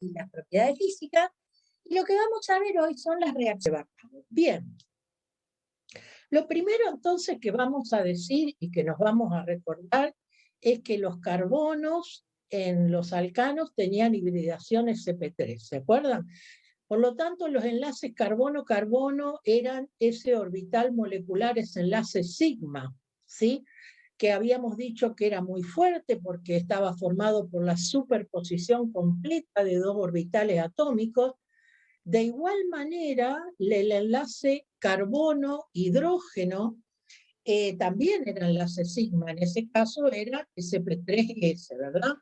y las propiedades físicas, y lo que vamos a ver hoy son las reacciones. Bien, lo primero entonces que vamos a decir y que nos vamos a recordar es que los carbonos en los alcanos tenían hibridación sp3, ¿se acuerdan? Por lo tanto, los enlaces carbono-carbono eran ese orbital molecular, ese enlace sigma, ¿sí? Que habíamos dicho que era muy fuerte porque estaba formado por la superposición completa de dos orbitales atómicos. De igual manera, el enlace carbono-hidrógeno también era enlace sigma, en ese caso era sp3s, ¿verdad?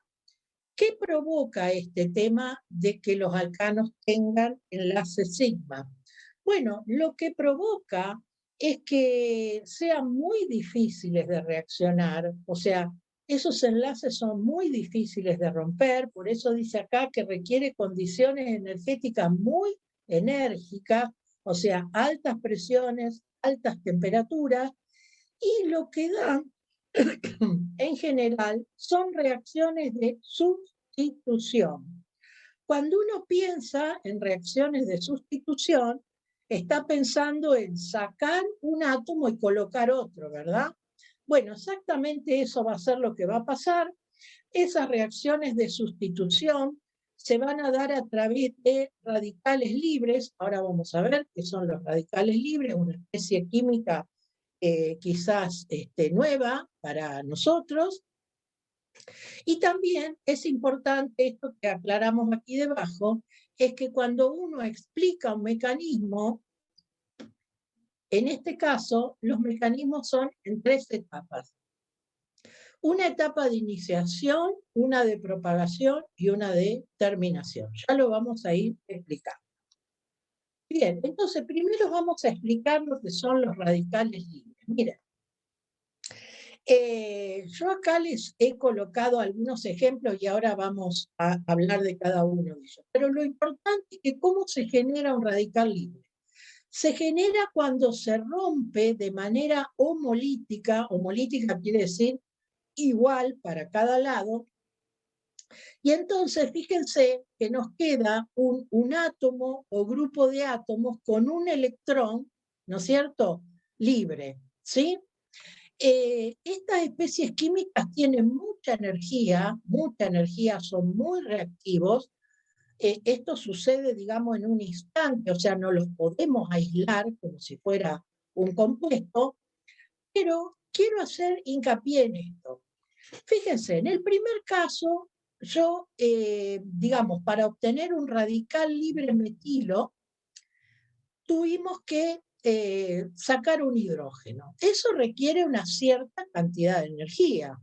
¿Qué provoca este tema de que los alcanos tengan enlace sigma? Bueno, lo que provoca es que sean muy difíciles de reaccionar, o sea, esos enlaces son muy difíciles de romper, por eso dice acá que requiere condiciones energéticas muy enérgicas, o sea, altas presiones, altas temperaturas, y lo que da en general son reacciones de sustitución. Cuando uno piensa en reacciones de sustitución, está pensando en sacar un átomo y colocar otro, ¿verdad? Bueno, exactamente eso va a ser lo que va a pasar. Esas reacciones de sustitución se van a dar a través de radicales libres. Ahora vamos a ver qué son los radicales libres, una especie química quizás nueva para nosotros. Y también es importante esto que aclaramos aquí debajo, es que cuando uno explica un mecanismo, en este caso los mecanismos son en tres etapas. Una etapa de iniciación, una de propagación y una de terminación. Ya lo vamos a ir explicando. Bien, entonces primero vamos a explicar lo que son los radicales libres. Miren. Yo acá les he colocado algunos ejemplos y ahora vamos a hablar de cada uno de ellos. Pero lo importante es que cómo se genera un radical libre. Se genera cuando se rompe de manera homolítica quiere decir igual para cada lado, y entonces fíjense que nos queda un átomo o grupo de átomos con un electrón, ¿no es cierto?, libre, ¿sí? Estas especies químicas tienen mucha energía, son muy reactivos. Esto sucede, digamos, en un instante, o sea, no los podemos aislar como si fuera un compuesto, pero quiero hacer hincapié en esto. Fíjense, en el primer caso, yo, digamos, para obtener un radical libre metilo, tuvimos que sacar un hidrógeno. Eso requiere una cierta cantidad de energía,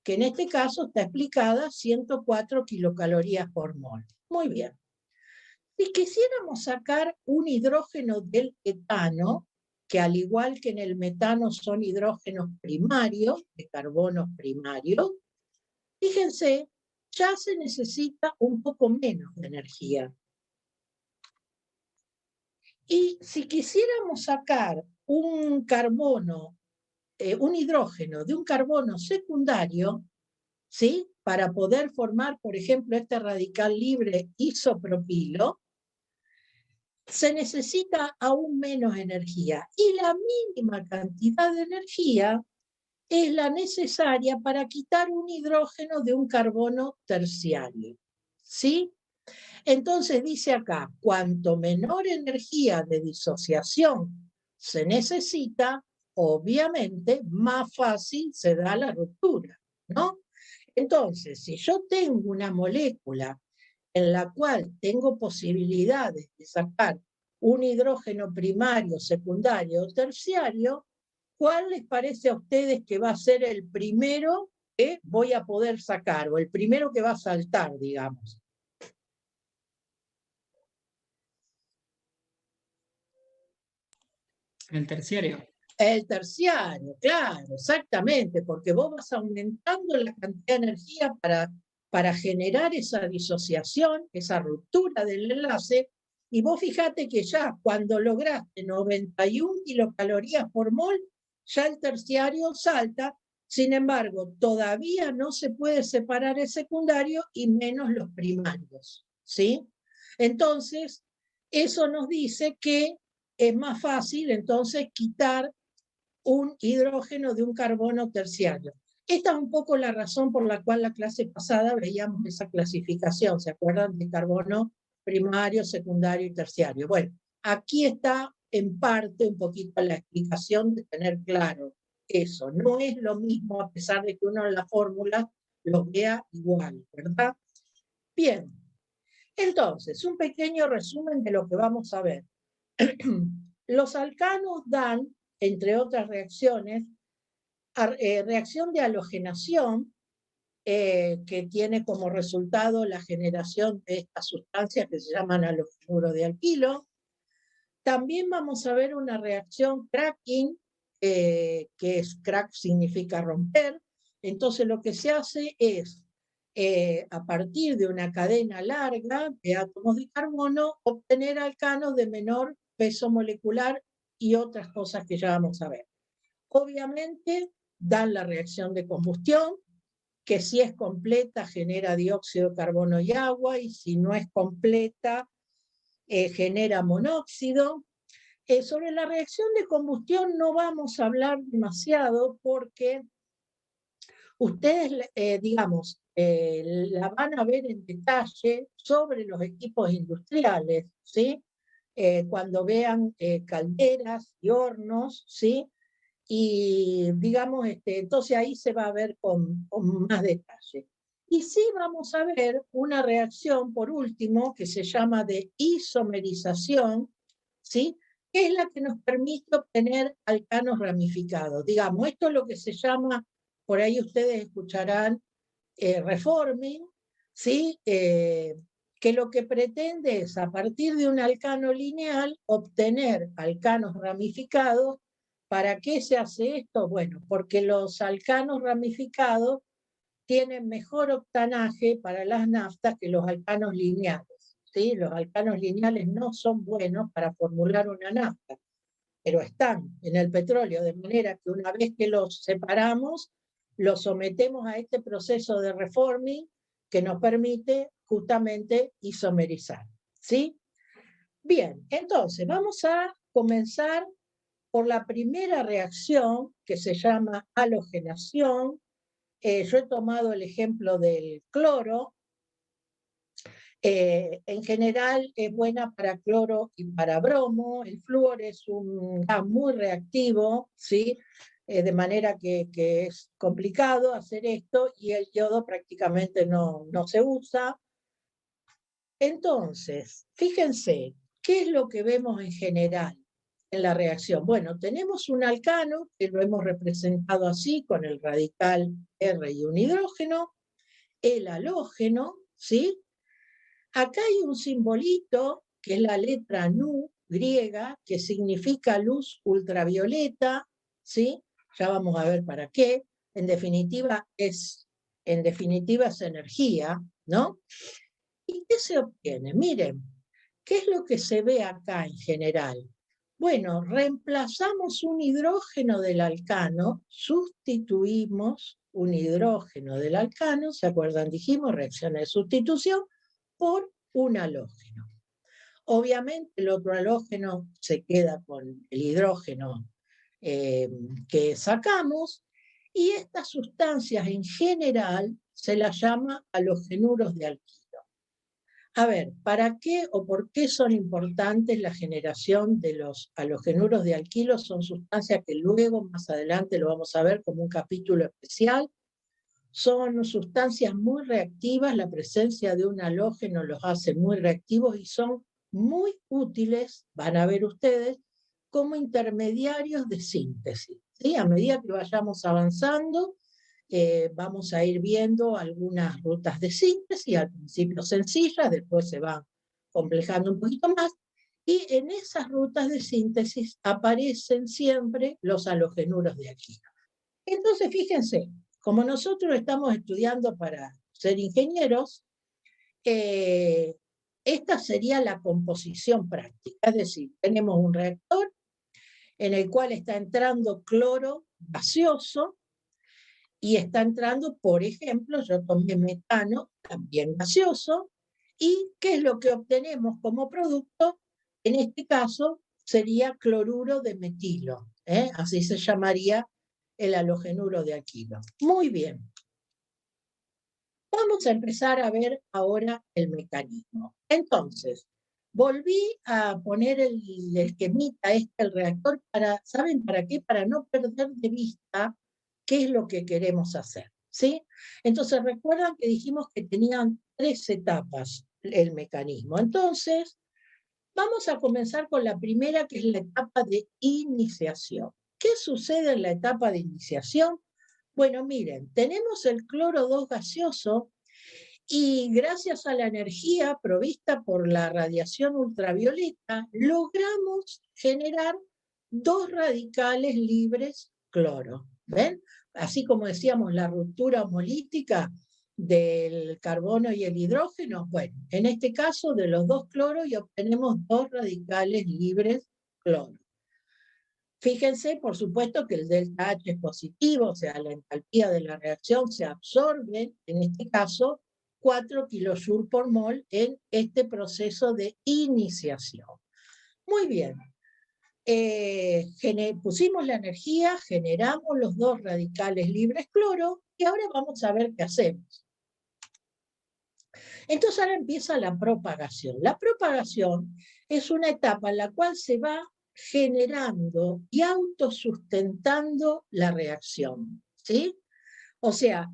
que en este caso está explicada 104 kilocalorías por mol. Muy bien. Si quisiéramos sacar un hidrógeno del etano, que al igual que en el metano son hidrógenos primarios, de carbonos primarios, fíjense, ya se necesita un poco menos de energía. Y si quisiéramos sacar un carbono, un hidrógeno de un carbono secundario, ¿sí?, para poder formar, por ejemplo, este radical libre isopropilo, se necesita aún menos energía. Y la mínima cantidad de energía es la necesaria para quitar un hidrógeno de un carbono terciario, ¿sí? Entonces dice acá, cuanto menor energía de disociación se necesita, obviamente más fácil se da la ruptura, ¿no? Entonces, si yo tengo una molécula en la cual tengo posibilidades de sacar un hidrógeno primario, secundario o terciario, ¿cuál les parece a ustedes que va a ser el primero que voy a poder sacar, o el primero que va a saltar, digamos? El terciario. El terciario, claro, exactamente, porque vos vas aumentando la cantidad de energía para generar esa disociación, esa ruptura del enlace, y vos fíjate que ya cuando lograste 91 kilocalorías por mol, ya el terciario salta. Sin embargo, todavía no se puede separar el secundario y menos los primarios, ¿sí? Entonces, eso nos dice que es más fácil entonces quitar un hidrógeno de un carbono terciario. Esta es un poco la razón por la cual la clase pasada veíamos esa clasificación, ¿se acuerdan? De carbono primario, secundario y terciario. Bueno, aquí está en parte un poquito la explicación de tener claro eso. No es lo mismo a pesar de que uno en la fórmula lo vea igual, ¿verdad? Bien, entonces, un pequeño resumen de lo que vamos a ver. Los alcanos dan, entre otras reacciones, reacción de halogenación, que tiene como resultado la generación de estas sustancias que se llaman halogenuro de alquilo. También vamos a ver una reacción cracking, que es crack significa romper. Entonces lo que se hace es, a partir de una cadena larga de átomos de carbono, obtener alcanos de menor peso molecular y otras cosas que ya vamos a ver. Obviamente dan la reacción de combustión, que si es completa genera dióxido de carbono y agua, y si no es completa genera monóxido. Sobre la reacción de combustión no vamos a hablar demasiado porque ustedes, digamos, la van a ver en detalle sobre los equipos industriales, ¿sí? Cuando vean calderas y hornos, ¿sí? Y digamos, entonces ahí se va a ver con más detalle. Y sí vamos a ver una reacción, por último, que se llama de isomerización, ¿sí? Que es la que nos permite obtener alcanos ramificados. Digamos, esto es lo que se llama, por ahí ustedes escucharán, reforming, ¿sí? Que lo que pretende es, a partir de un alcano lineal, obtener alcanos ramificados. ¿Para qué se hace esto? Bueno, porque los alcanos ramificados tienen mejor octanaje para las naftas que los alcanos lineales, ¿sí? Los alcanos lineales no son buenos para formular una nafta, pero están en el petróleo, de manera que una vez que los separamos, los sometemos a este proceso de reforming que nos permite justamente isomerizar, ¿sí? Bien, entonces vamos a comenzar por la primera reacción, que se llama halogenación. Yo he tomado el ejemplo del cloro. En general es buena para cloro y para bromo. El flúor es un gas muy reactivo, ¿sí? De manera que es complicado hacer esto, y el yodo prácticamente no se usa. Entonces, fíjense, ¿qué es lo que vemos en general en la reacción? Bueno, tenemos un alcano, que lo hemos representado así, con el radical R y un hidrógeno, el halógeno, ¿sí? Acá hay un simbolito, que es la letra Nu, griega, que significa luz ultravioleta, ¿sí? Ya vamos a ver para qué. En definitiva es energía, ¿no? ¿Y qué se obtiene? Miren, ¿qué es lo que se ve acá en general? Bueno, reemplazamos un hidrógeno del alcano, sustituimos un hidrógeno del alcano, ¿se acuerdan? Dijimos reacción de sustitución, por un halógeno. Obviamente el otro halógeno se queda con el hidrógeno que sacamos, y estas sustancias en general se las llama halogenuros de alquilo. A ver, ¿para qué o por qué son importantes la generación de los halogenuros de alquilo? Son sustancias que luego, más adelante, lo vamos a ver como un capítulo especial. Son sustancias muy reactivas, la presencia de un halógeno los hace muy reactivos y son muy útiles, van a ver ustedes, como intermediarios de síntesis, ¿sí? A medida que vayamos avanzando, vamos a ir viendo algunas rutas de síntesis, al principio sencillas, después se van complejando un poquito más, y en esas rutas de síntesis aparecen siempre los halogenuros de alquilo. Entonces, fíjense, como nosotros estamos estudiando para ser ingenieros, esta sería la composición práctica, es decir, tenemos un reactor en el cual está entrando cloro gaseoso, y está entrando, por ejemplo, yo tomé metano, también gaseoso, ¿Y qué es lo que obtenemos como producto? En este caso sería cloruro de metilo, así se llamaría el halogenuro de alquilo. Muy bien. Vamos a empezar a ver ahora el mecanismo. Entonces, volví a poner el esquemita, el reactor, ¿saben para qué? Para no perder de vista qué es lo que queremos hacer, ¿sí? Entonces, recuerdan que dijimos que tenían 3 etapas el mecanismo. Entonces, vamos a comenzar con la primera, que es la etapa de iniciación. ¿Qué sucede en la etapa de iniciación? Bueno, miren, tenemos el cloro 2 gaseoso y gracias a la energía provista por la radiación ultravioleta, logramos generar 2 radicales libres cloro. ¿Ven? Así como decíamos, la ruptura homolítica del carbono y el hidrógeno, bueno, en este caso de los 2 cloros y obtenemos 2 radicales libres cloro. Fíjense, por supuesto, que el delta H es positivo, o sea, la entalpía de la reacción se absorbe, en este caso, 4 kJ por mol en este proceso de iniciación. Muy bien. Pusimos la energía, generamos los 2 radicales libres cloro y ahora vamos a ver qué hacemos. Entonces ahora empieza la propagación. La propagación es una etapa en la cual se va generando y autosustentando la reacción, ¿sí? O sea,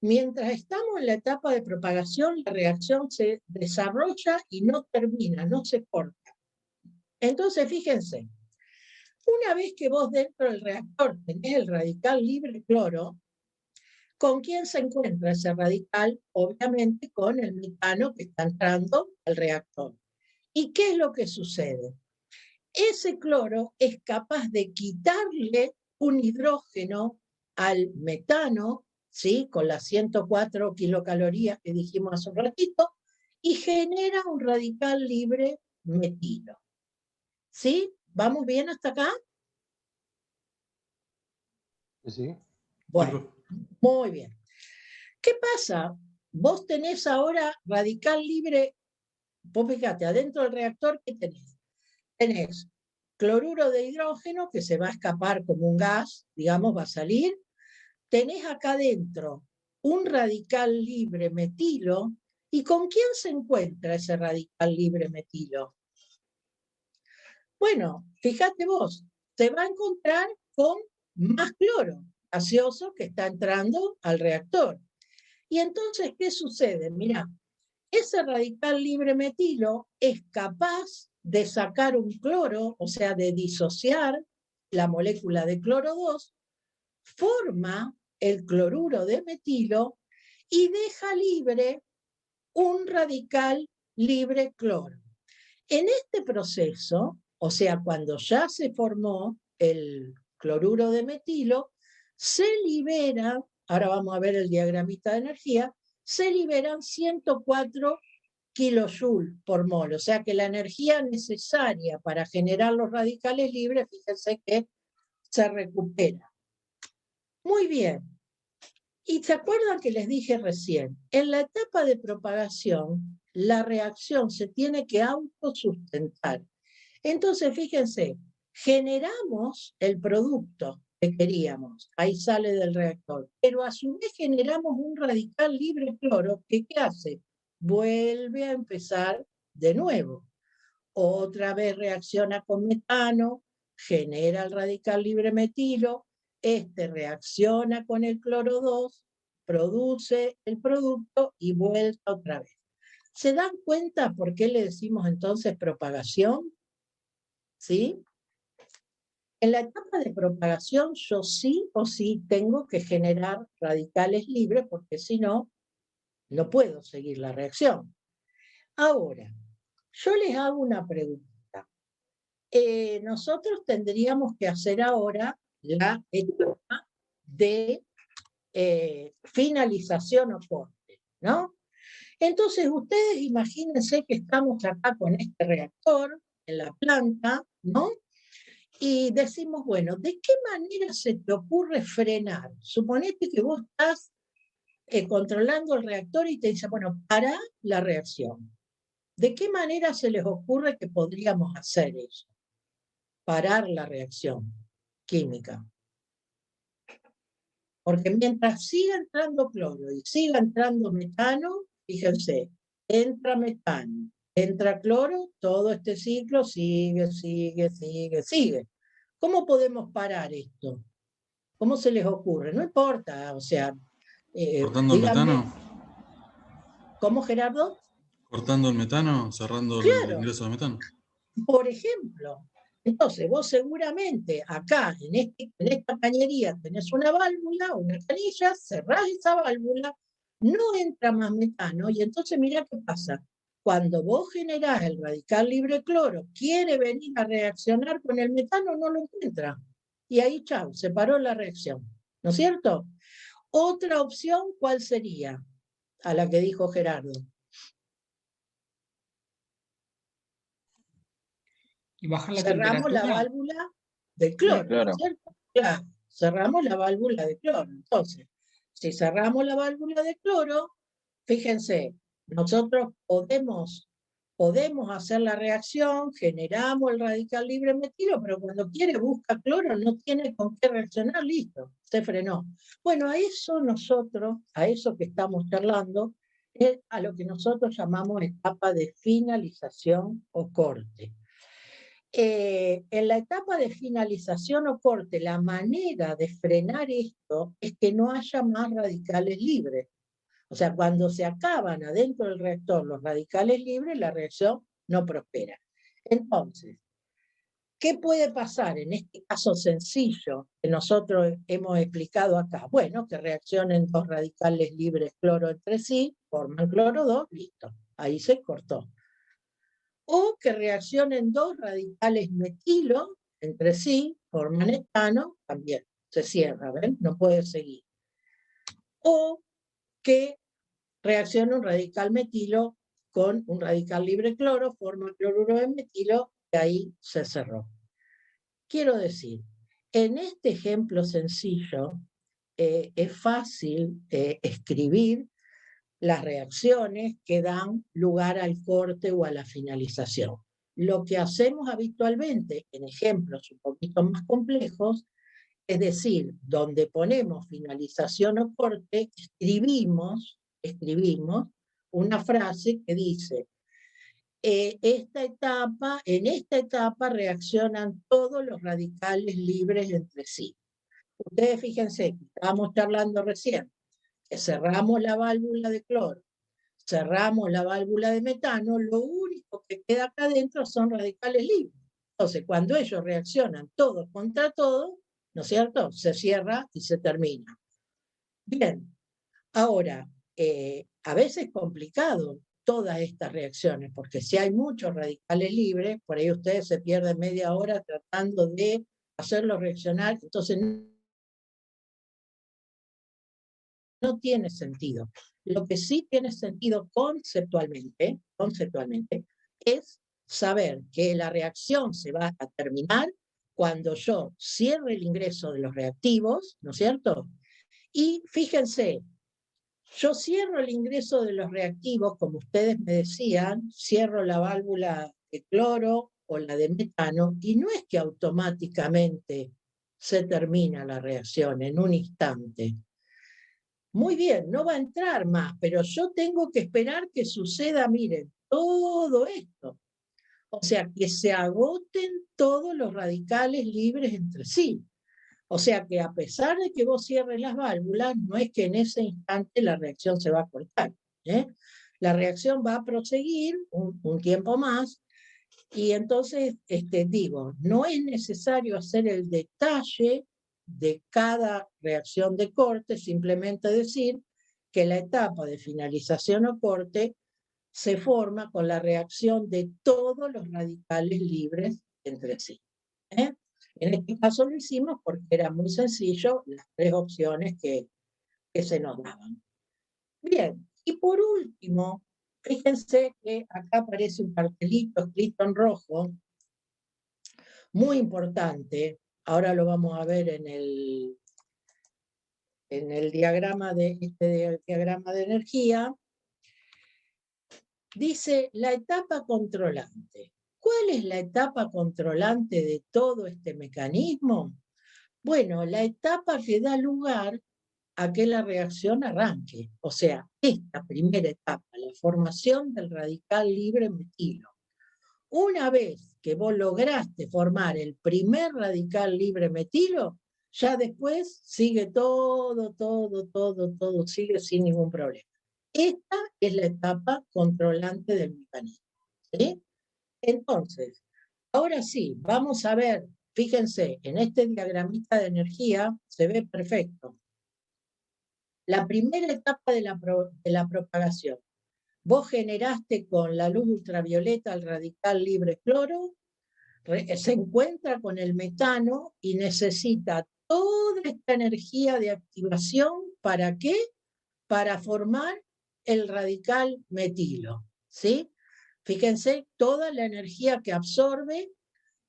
mientras estamos en la etapa de propagación, la reacción se desarrolla y no termina, no se corta. Entonces, fíjense, una vez que vos dentro del reactor tenés el radical libre cloro, ¿con quién se encuentra ese radical? Obviamente con el metano que está entrando al reactor. ¿Y qué es lo que sucede? Ese cloro es capaz de quitarle un hidrógeno al metano, ¿sí? Con las 104 kilocalorías que dijimos hace un ratito, y genera un radical libre metilo. ¿Sí? ¿Vamos bien hasta acá? Sí. Bueno, muy bien. ¿Qué pasa? Vos tenés ahora radical libre, vos fíjate, adentro del reactor, ¿qué tenés? Tenés cloruro de hidrógeno que se va a escapar como un gas, digamos, va a salir. Tenés acá adentro un radical libre metilo. ¿Y con quién se encuentra ese radical libre metilo? Bueno, fíjate vos, se va a encontrar con más cloro gaseoso que está entrando al reactor. Y entonces, ¿qué sucede? Mirá, ese radical libre metilo es capaz de sacar un cloro, o sea, de disociar la molécula de cloro 2, forma el cloruro de metilo y deja libre un radical libre cloro. En este proceso, o sea, cuando ya se formó el cloruro de metilo, se libera, ahora vamos a ver el diagramita de energía, se liberan 104 kilojoule por mol, o sea que la energía necesaria para generar los radicales libres, fíjense que se recupera. Muy bien. Y se acuerdan que les dije recién, en la etapa de propagación, la reacción se tiene que autosustentar. Entonces, fíjense, generamos el producto que queríamos, ahí sale del reactor, pero a su vez generamos un radical libre cloro que ¿qué hace? Vuelve a empezar de nuevo. Otra vez reacciona con metano, genera el radical libre metilo, este reacciona con el cloro 2, produce el producto y vuelta otra vez. ¿Se dan cuenta por qué le decimos entonces propagación? ¿Sí? En la etapa de propagación yo sí o sí tengo que generar radicales libres porque si no, no puedo seguir la reacción. Ahora, yo les hago una pregunta. Nosotros tendríamos que hacer ahora la etapa de finalización o corte, ¿no? Entonces, ustedes imagínense que estamos acá con este reactor en la planta, ¿no? Y decimos, bueno, ¿de qué manera se te ocurre frenar? Suponete que vos estás controlando el reactor y te dice, bueno, para la reacción. ¿De qué manera se les ocurre que podríamos hacer eso? Parar la reacción química. Porque mientras siga entrando cloro y siga entrando metano, fíjense, entra metano, entra cloro, todo este ciclo sigue, sigue, sigue, sigue. ¿Cómo podemos parar esto? ¿Cómo se les ocurre? No importa, o sea, ¿Cortando el díganme, metano? ¿cómo, Gerardo? ¿Cortando el metano? ¿Cerrando el Claro, ingreso de metano? por ejemplo. Entonces, vos seguramente acá, en esta cañería, tenés una válvula, una canilla, cerrás esa válvula, no entra más metano, y entonces mirá qué pasa. Cuando vos generás el radical libre cloro, quiere venir a reaccionar con el metano, no lo encuentra. Y ahí, chao, se paró la reacción. ¿No es cierto? Otra opción, ¿cuál sería? A la que dijo Gerardo. Y bajar la Cerramos la temperatura. válvula del Sí, cloro, ¿no claro. es cierto? Claro, cerramos la válvula de cloro. Entonces, si cerramos la válvula de cloro, fíjense, nosotros podemos hacer la reacción, generamos el radical libre metilo, pero cuando quiere busca cloro, no tiene con qué reaccionar, listo, se frenó. Bueno, a eso que estamos charlando, es a lo que nosotros llamamos etapa de finalización o corte. En la etapa de finalización o corte, la manera de frenar esto es que no haya más radicales libres. O sea, cuando se acaban adentro del reactor los radicales libres, la reacción no prospera. Entonces, ¿qué puede pasar en este caso sencillo que nosotros hemos explicado acá? Bueno, que reaccionen dos radicales libres cloro entre sí, forman cloro 2, listo, ahí se cortó. O que reaccionen dos radicales metilo entre sí, forman etano, también se cierra, ¿ven? No puede seguir. O que reaccione un radical metilo con un radical libre cloro, forma cloruro de metilo, y ahí se cerró. Quiero decir, en este ejemplo sencillo, es fácil escribir las reacciones que dan lugar al corte o a la finalización. Lo que hacemos habitualmente en ejemplos un poquito más complejos, es decir, donde ponemos finalización o corte, escribimos una frase que dice, en esta etapa reaccionan todos los radicales libres entre sí. Ustedes fíjense, estábamos charlando recién, que cerramos la válvula de cloro, cerramos la válvula de metano, lo único que queda acá adentro son radicales libres. Entonces, cuando ellos reaccionan todos contra todos, ¿no es cierto? Se cierra y se termina. Bien, ahora, a veces es complicado todas estas reacciones, porque si hay muchos radicales libres, por ahí ustedes se pierden media hora tratando de hacerlos reaccionar, entonces no tiene sentido. Lo que sí tiene sentido conceptualmente, es saber que la reacción se va a terminar cuando yo cierre el ingreso de los reactivos, ¿no es cierto? Y fíjense, yo cierro el ingreso de los reactivos, como ustedes me decían, cierro la válvula de cloro o la de metano, y no es que automáticamente se termina la reacción en un instante. Muy bien, no va a entrar más, pero yo tengo que esperar que suceda, miren, todo esto. O sea, que se agoten todos los radicales libres entre sí. O sea que a pesar de que vos cierres las válvulas, no es que en ese instante la reacción se va a cortar. La reacción va a proseguir un tiempo más, y entonces digo, no es necesario hacer el detalle de cada reacción de corte, simplemente decir que la etapa de finalización o corte se forma con la reacción de todos los radicales libres entre sí. En este caso lo hicimos porque era muy sencillo las tres opciones que se nos daban. Bien, y por último, fíjense que acá aparece un cartelito escrito en rojo, muy importante. Ahora lo vamos a ver en el diagrama de energía. dice la etapa controlante. ¿Cuál es la etapa controlante de todo este mecanismo? Bueno, la etapa que da lugar a que la reacción arranque. O sea, esta primera etapa, la formación del radical libre metilo. Una vez que vos lograste formar el primer radical libre metilo, ya después sigue todo, sigue sin ningún problema. Esta es la etapa controlante del mecanismo. ¿Sí? Entonces, ahora sí, vamos a ver, fíjense, en este diagramita de energía se ve perfecto. La primera etapa de la propagación. Vos generaste con la luz ultravioleta el radical libre cloro, se encuentra con el metano y necesita toda esta energía de activación, ¿para qué? Para formar el radical metilo, ¿sí? Fíjense toda la energía que absorbe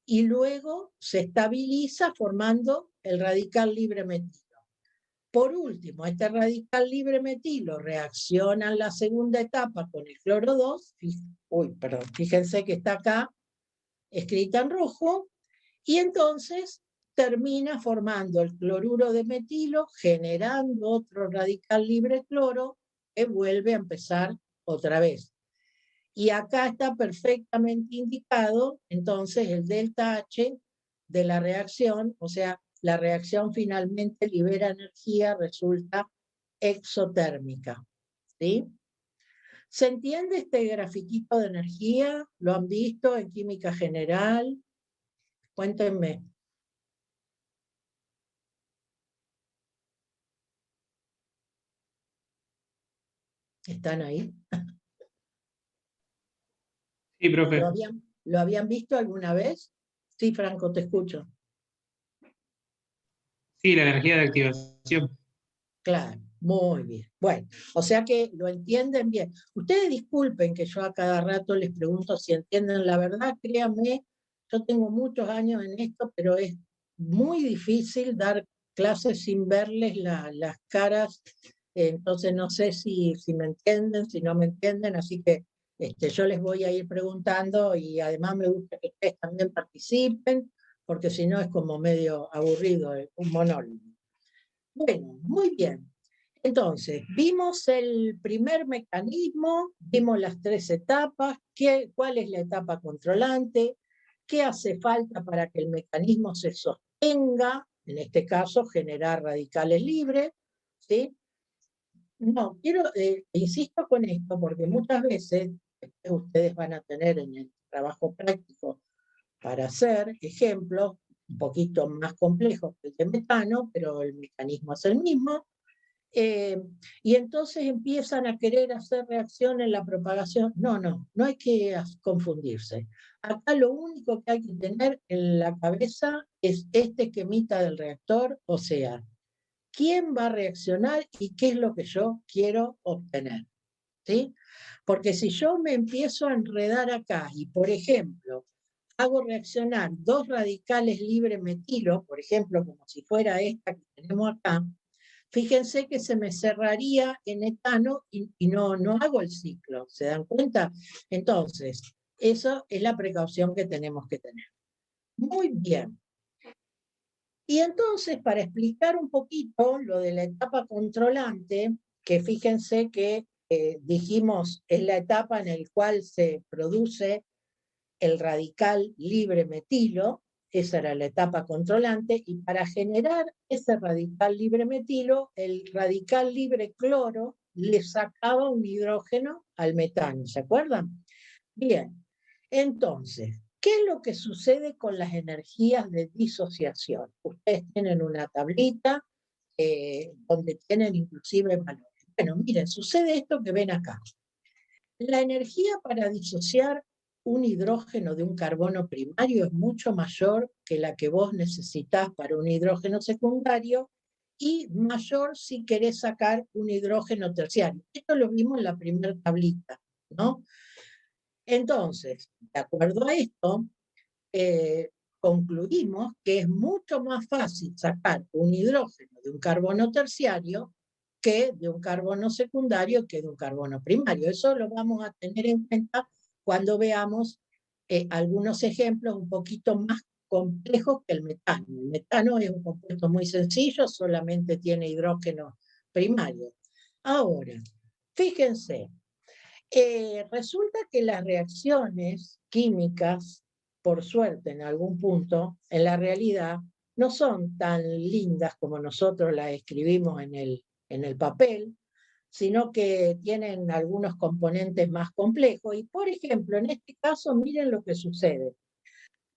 y luego se estabiliza formando el radical libre metilo. Por último, este radical libre metilo reacciona en la segunda etapa con el cloro 2, fíjense que está acá escrita en rojo, y entonces termina formando el cloruro de metilo, generando otro radical libre cloro, que vuelve a empezar otra vez. Y acá está perfectamente indicado, entonces, el delta H de la reacción, o sea, la reacción finalmente libera energía, resulta exotérmica. ¿Sí? ¿Se entiende este grafiquito de energía? ¿Lo han visto en química general? Cuéntenme. ¿Están ahí? Sí, profe. ¿Lo habían visto alguna vez? Sí, Franco, te escucho. Sí, la energía de activación. Claro, muy bien. Bueno, o sea que lo entienden bien. Ustedes disculpen que yo a cada rato les pregunto si entienden la verdad, créanme, yo tengo muchos años en esto, pero es muy difícil dar clases sin verles las caras, entonces no sé si me entienden, si no me entienden, así que yo les voy a ir preguntando y además me gusta que ustedes también participen, porque si no es como medio aburrido, un monólogo. Bueno, muy bien. Entonces, vimos el primer mecanismo, vimos las tres etapas, cuál es la etapa controlante, qué hace falta para que el mecanismo se sostenga, en este caso generar radicales libres, ¿sí? No, insisto con esto porque muchas veces ustedes van a tener en el trabajo práctico para hacer ejemplos un poquito más complejos que el de metano, pero el mecanismo es el mismo. Y entonces empiezan a querer hacer reacción en la propagación. No hay que confundirse. Acá lo único que hay que tener en la cabeza es este esquemita del reactor, o sea, quién va a reaccionar y qué es lo que yo quiero obtener. ¿Sí? Porque si yo me empiezo a enredar acá y, por ejemplo, hago reaccionar dos radicales libre metilo, por ejemplo, como si fuera esta que tenemos acá, fíjense que se me cerraría en etano y no hago el ciclo, ¿se dan cuenta? Entonces, eso es la precaución que tenemos que tener. Muy bien. Y entonces, para explicar un poquito lo de la etapa controlante, que fíjense que dijimos es la etapa en la cual se produce el radical libre metilo, esa era la etapa controlante, y para generar ese radical libre metilo, el radical libre cloro le sacaba un hidrógeno al metano, ¿se acuerdan? Bien, entonces, ¿qué es lo que sucede con las energías de disociación? Ustedes tienen una tablita donde tienen inclusive valores. Bueno, miren, sucede esto que ven acá. La energía para disociar un hidrógeno de un carbono primario es mucho mayor que la que vos necesitás para un hidrógeno secundario y mayor si querés sacar un hidrógeno terciario. Esto lo vimos en la primera tablita, ¿no? Entonces, de acuerdo a esto, concluimos que es mucho más fácil sacar un hidrógeno de un carbono terciario que de un carbono secundario que de un carbono primario. Eso lo vamos a tener en cuenta cuando veamos algunos ejemplos un poquito más complejos que el metano. El metano es un compuesto muy sencillo, solamente tiene hidrógeno primario. Ahora, fíjense, resulta que las reacciones químicas, por suerte en algún punto, en la realidad, no son tan lindas como nosotros las escribimos en el papel, sino que tienen algunos componentes más complejos. Y por ejemplo, en este caso, miren lo que sucede.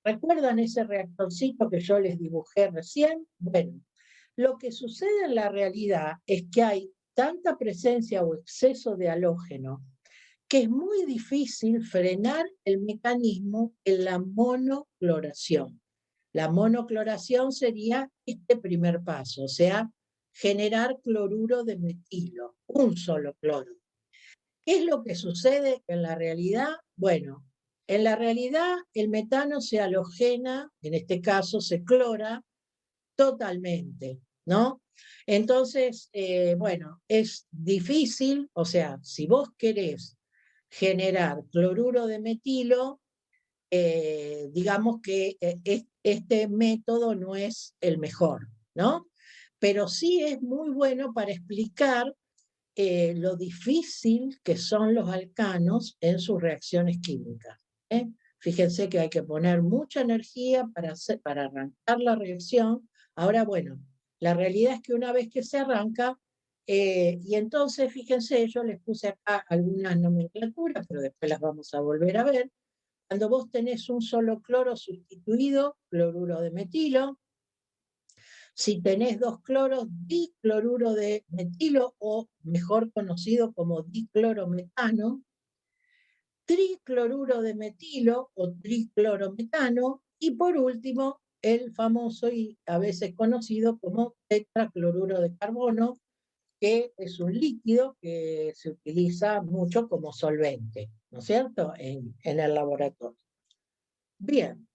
¿Recuerdan ese reactorcito que yo les dibujé recién? Bueno, lo que sucede en la realidad es que hay tanta presencia o exceso de halógeno que es muy difícil frenar el mecanismo en la monocloración. La monocloración sería este primer paso, o sea, generar cloruro de metilo, un solo cloro. ¿Qué es lo que sucede en la realidad? Bueno, en la realidad el metano se halogena, en este caso se clora totalmente, ¿no? Entonces, bueno, es difícil, o sea, si vos querés generar cloruro de metilo, digamos que este método no es el mejor, ¿no? Pero sí es muy bueno para explicar lo difícil que son los alcanos en sus reacciones químicas. Fíjense que hay que poner mucha energía para arrancar la reacción. Ahora, bueno, la realidad es que una vez que se arranca, y entonces, fíjense, yo les puse acá algunas nomenclaturas, pero después las vamos a volver a ver. Cuando vos tenés un solo cloro sustituido, cloruro de metilo. Si tenés dos cloros, dicloruro de metilo, o mejor conocido como diclorometano. Tricloruro de metilo o triclorometano. Y por último, el famoso y a veces conocido como tetracloruro de carbono, que es un líquido que se utiliza mucho como solvente, ¿no es cierto?, en el laboratorio. Bien,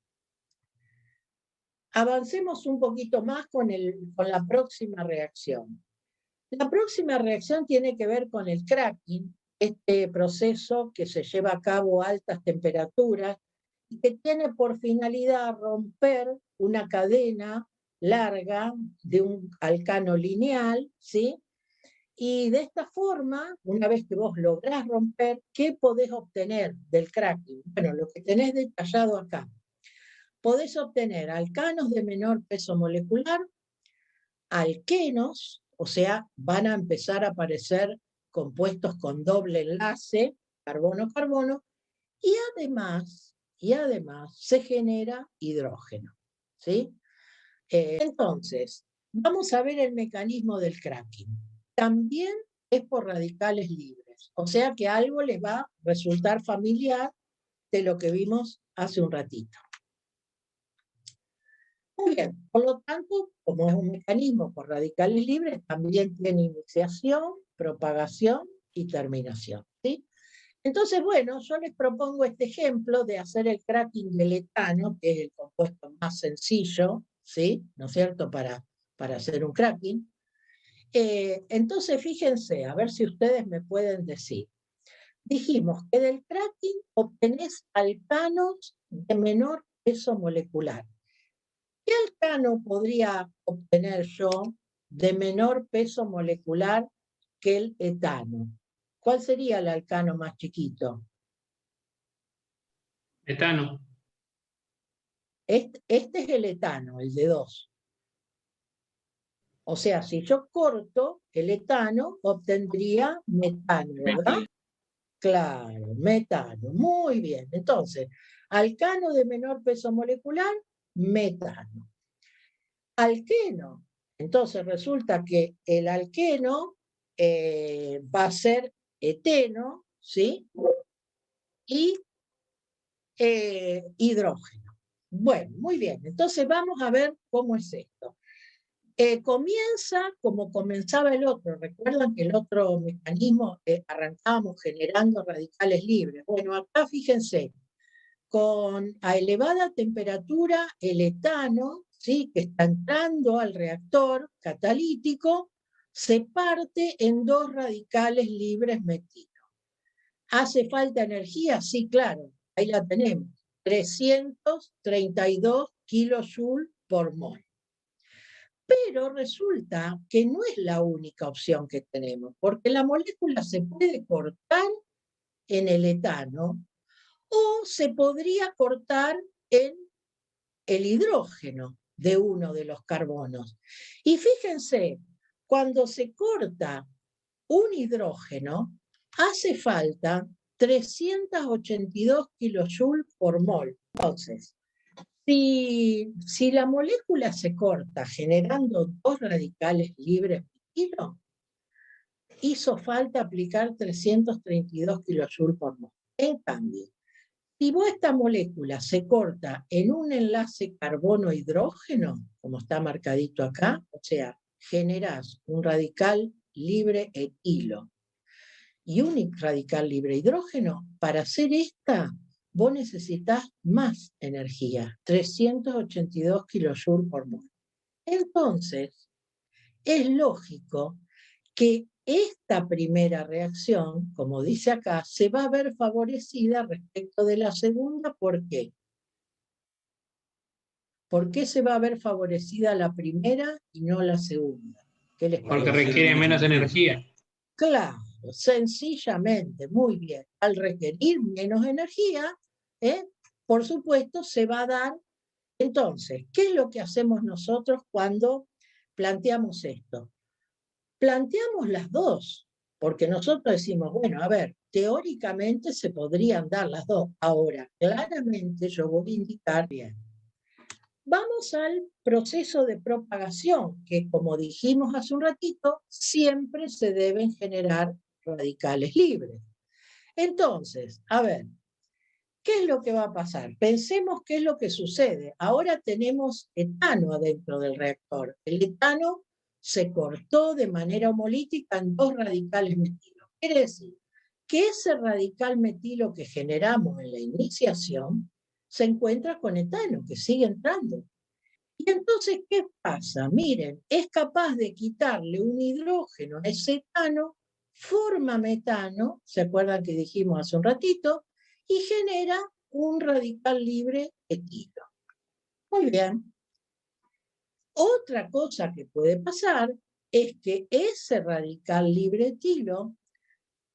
avancemos un poquito más con la próxima reacción. La próxima reacción tiene que ver con el cracking, este proceso que se lleva a cabo a altas temperaturas y que tiene por finalidad romper una cadena larga de un alcano lineal, ¿sí? Y de esta forma, una vez que vos lográs romper, ¿qué podés obtener del cracking? Bueno, lo que tenés detallado acá. Podés obtener alcanos de menor peso molecular, alquenos, o sea, van a empezar a aparecer compuestos con doble enlace, carbono-carbono, y además se genera hidrógeno, ¿sí? Entonces, vamos a ver el mecanismo del cracking. También es por radicales libres, o sea que algo les va a resultar familiar de lo que vimos hace un ratito. Muy bien, por lo tanto, como es un mecanismo por radicales libres, también tiene iniciación, propagación y terminación, ¿sí? Entonces, bueno, yo les propongo este ejemplo de hacer el cracking del etano, que es el compuesto más sencillo, ¿sí? ¿No es cierto?, para hacer un cracking. Entonces, fíjense, a ver si ustedes me pueden decir. Dijimos que del cracking obtenés alcanos de menor peso molecular. ¿Qué alcano podría obtener yo de menor peso molecular que el etano? ¿Cuál sería el alcano más chiquito? Etano. Este es el etano, el de 2. O sea, si yo corto el etano, obtendría metano, ¿verdad? Claro, metano. Muy bien. Entonces, alcano de menor peso molecular, metano. Alqueno. Entonces resulta que el alqueno va a ser eteno, ¿sí? Y hidrógeno. Bueno, muy bien. Entonces vamos a ver cómo es esto. Comienza como comenzaba el otro. Recuerdan que el otro mecanismo arrancábamos generando radicales libres. Bueno, acá fíjense, a elevada temperatura el etano, ¿sí?, que está entrando al reactor catalítico, se parte en 2 radicales libres metilo. ¿Hace falta energía? Sí, claro, ahí la tenemos. 332 kilojoule por mol. Pero resulta que no es la única opción que tenemos, porque la molécula se puede cortar en el etano o se podría cortar en el hidrógeno de uno de los carbonos. Y fíjense, cuando se corta un hidrógeno, hace falta 382 kilojoule por mol. Entonces, si la molécula se corta generando 2 radicales libres metilo, hizo falta aplicar 332 kilojoule por mol. En cambio, si vos esta molécula se corta en un enlace carbono-hidrógeno, como está marcadito acá, o sea, generás un radical libre etilo y un radical libre hidrógeno, para hacer esta, vos necesitas más energía, 382 kilojoule por mol. Entonces, es lógico que esta primera reacción, como dice acá, se va a ver favorecida respecto de la segunda. ¿Por qué? ¿Por qué se va a ver favorecida la primera y no la segunda? ¿Qué les parece? Porque requiere menos energía. Claro, sencillamente, muy bien. Al requerir menos energía, por supuesto, se va a dar. Entonces, ¿qué es lo que hacemos nosotros cuando planteamos esto? Planteamos las dos, porque nosotros decimos, bueno, a ver, teóricamente se podrían dar las dos. Ahora, claramente yo voy a indicar bien. Vamos al proceso de propagación, que como dijimos hace un ratito, siempre se deben generar radicales libres. Entonces, a ver, ¿qué es lo que va a pasar? Pensemos qué es lo que sucede. Ahora tenemos etano adentro del reactor. El etano se cortó de manera homolítica en 2 radicales metilo. Quiere decir que ese radical metilo que generamos en la iniciación se encuentra con etano, que sigue entrando. Y entonces, ¿qué pasa? Miren, es capaz de quitarle un hidrógeno a ese etano, forma metano, ¿se acuerdan que dijimos hace un ratito? Y genera un radical libre etilo. Muy bien. Otra cosa que puede pasar es que ese radical libre etilo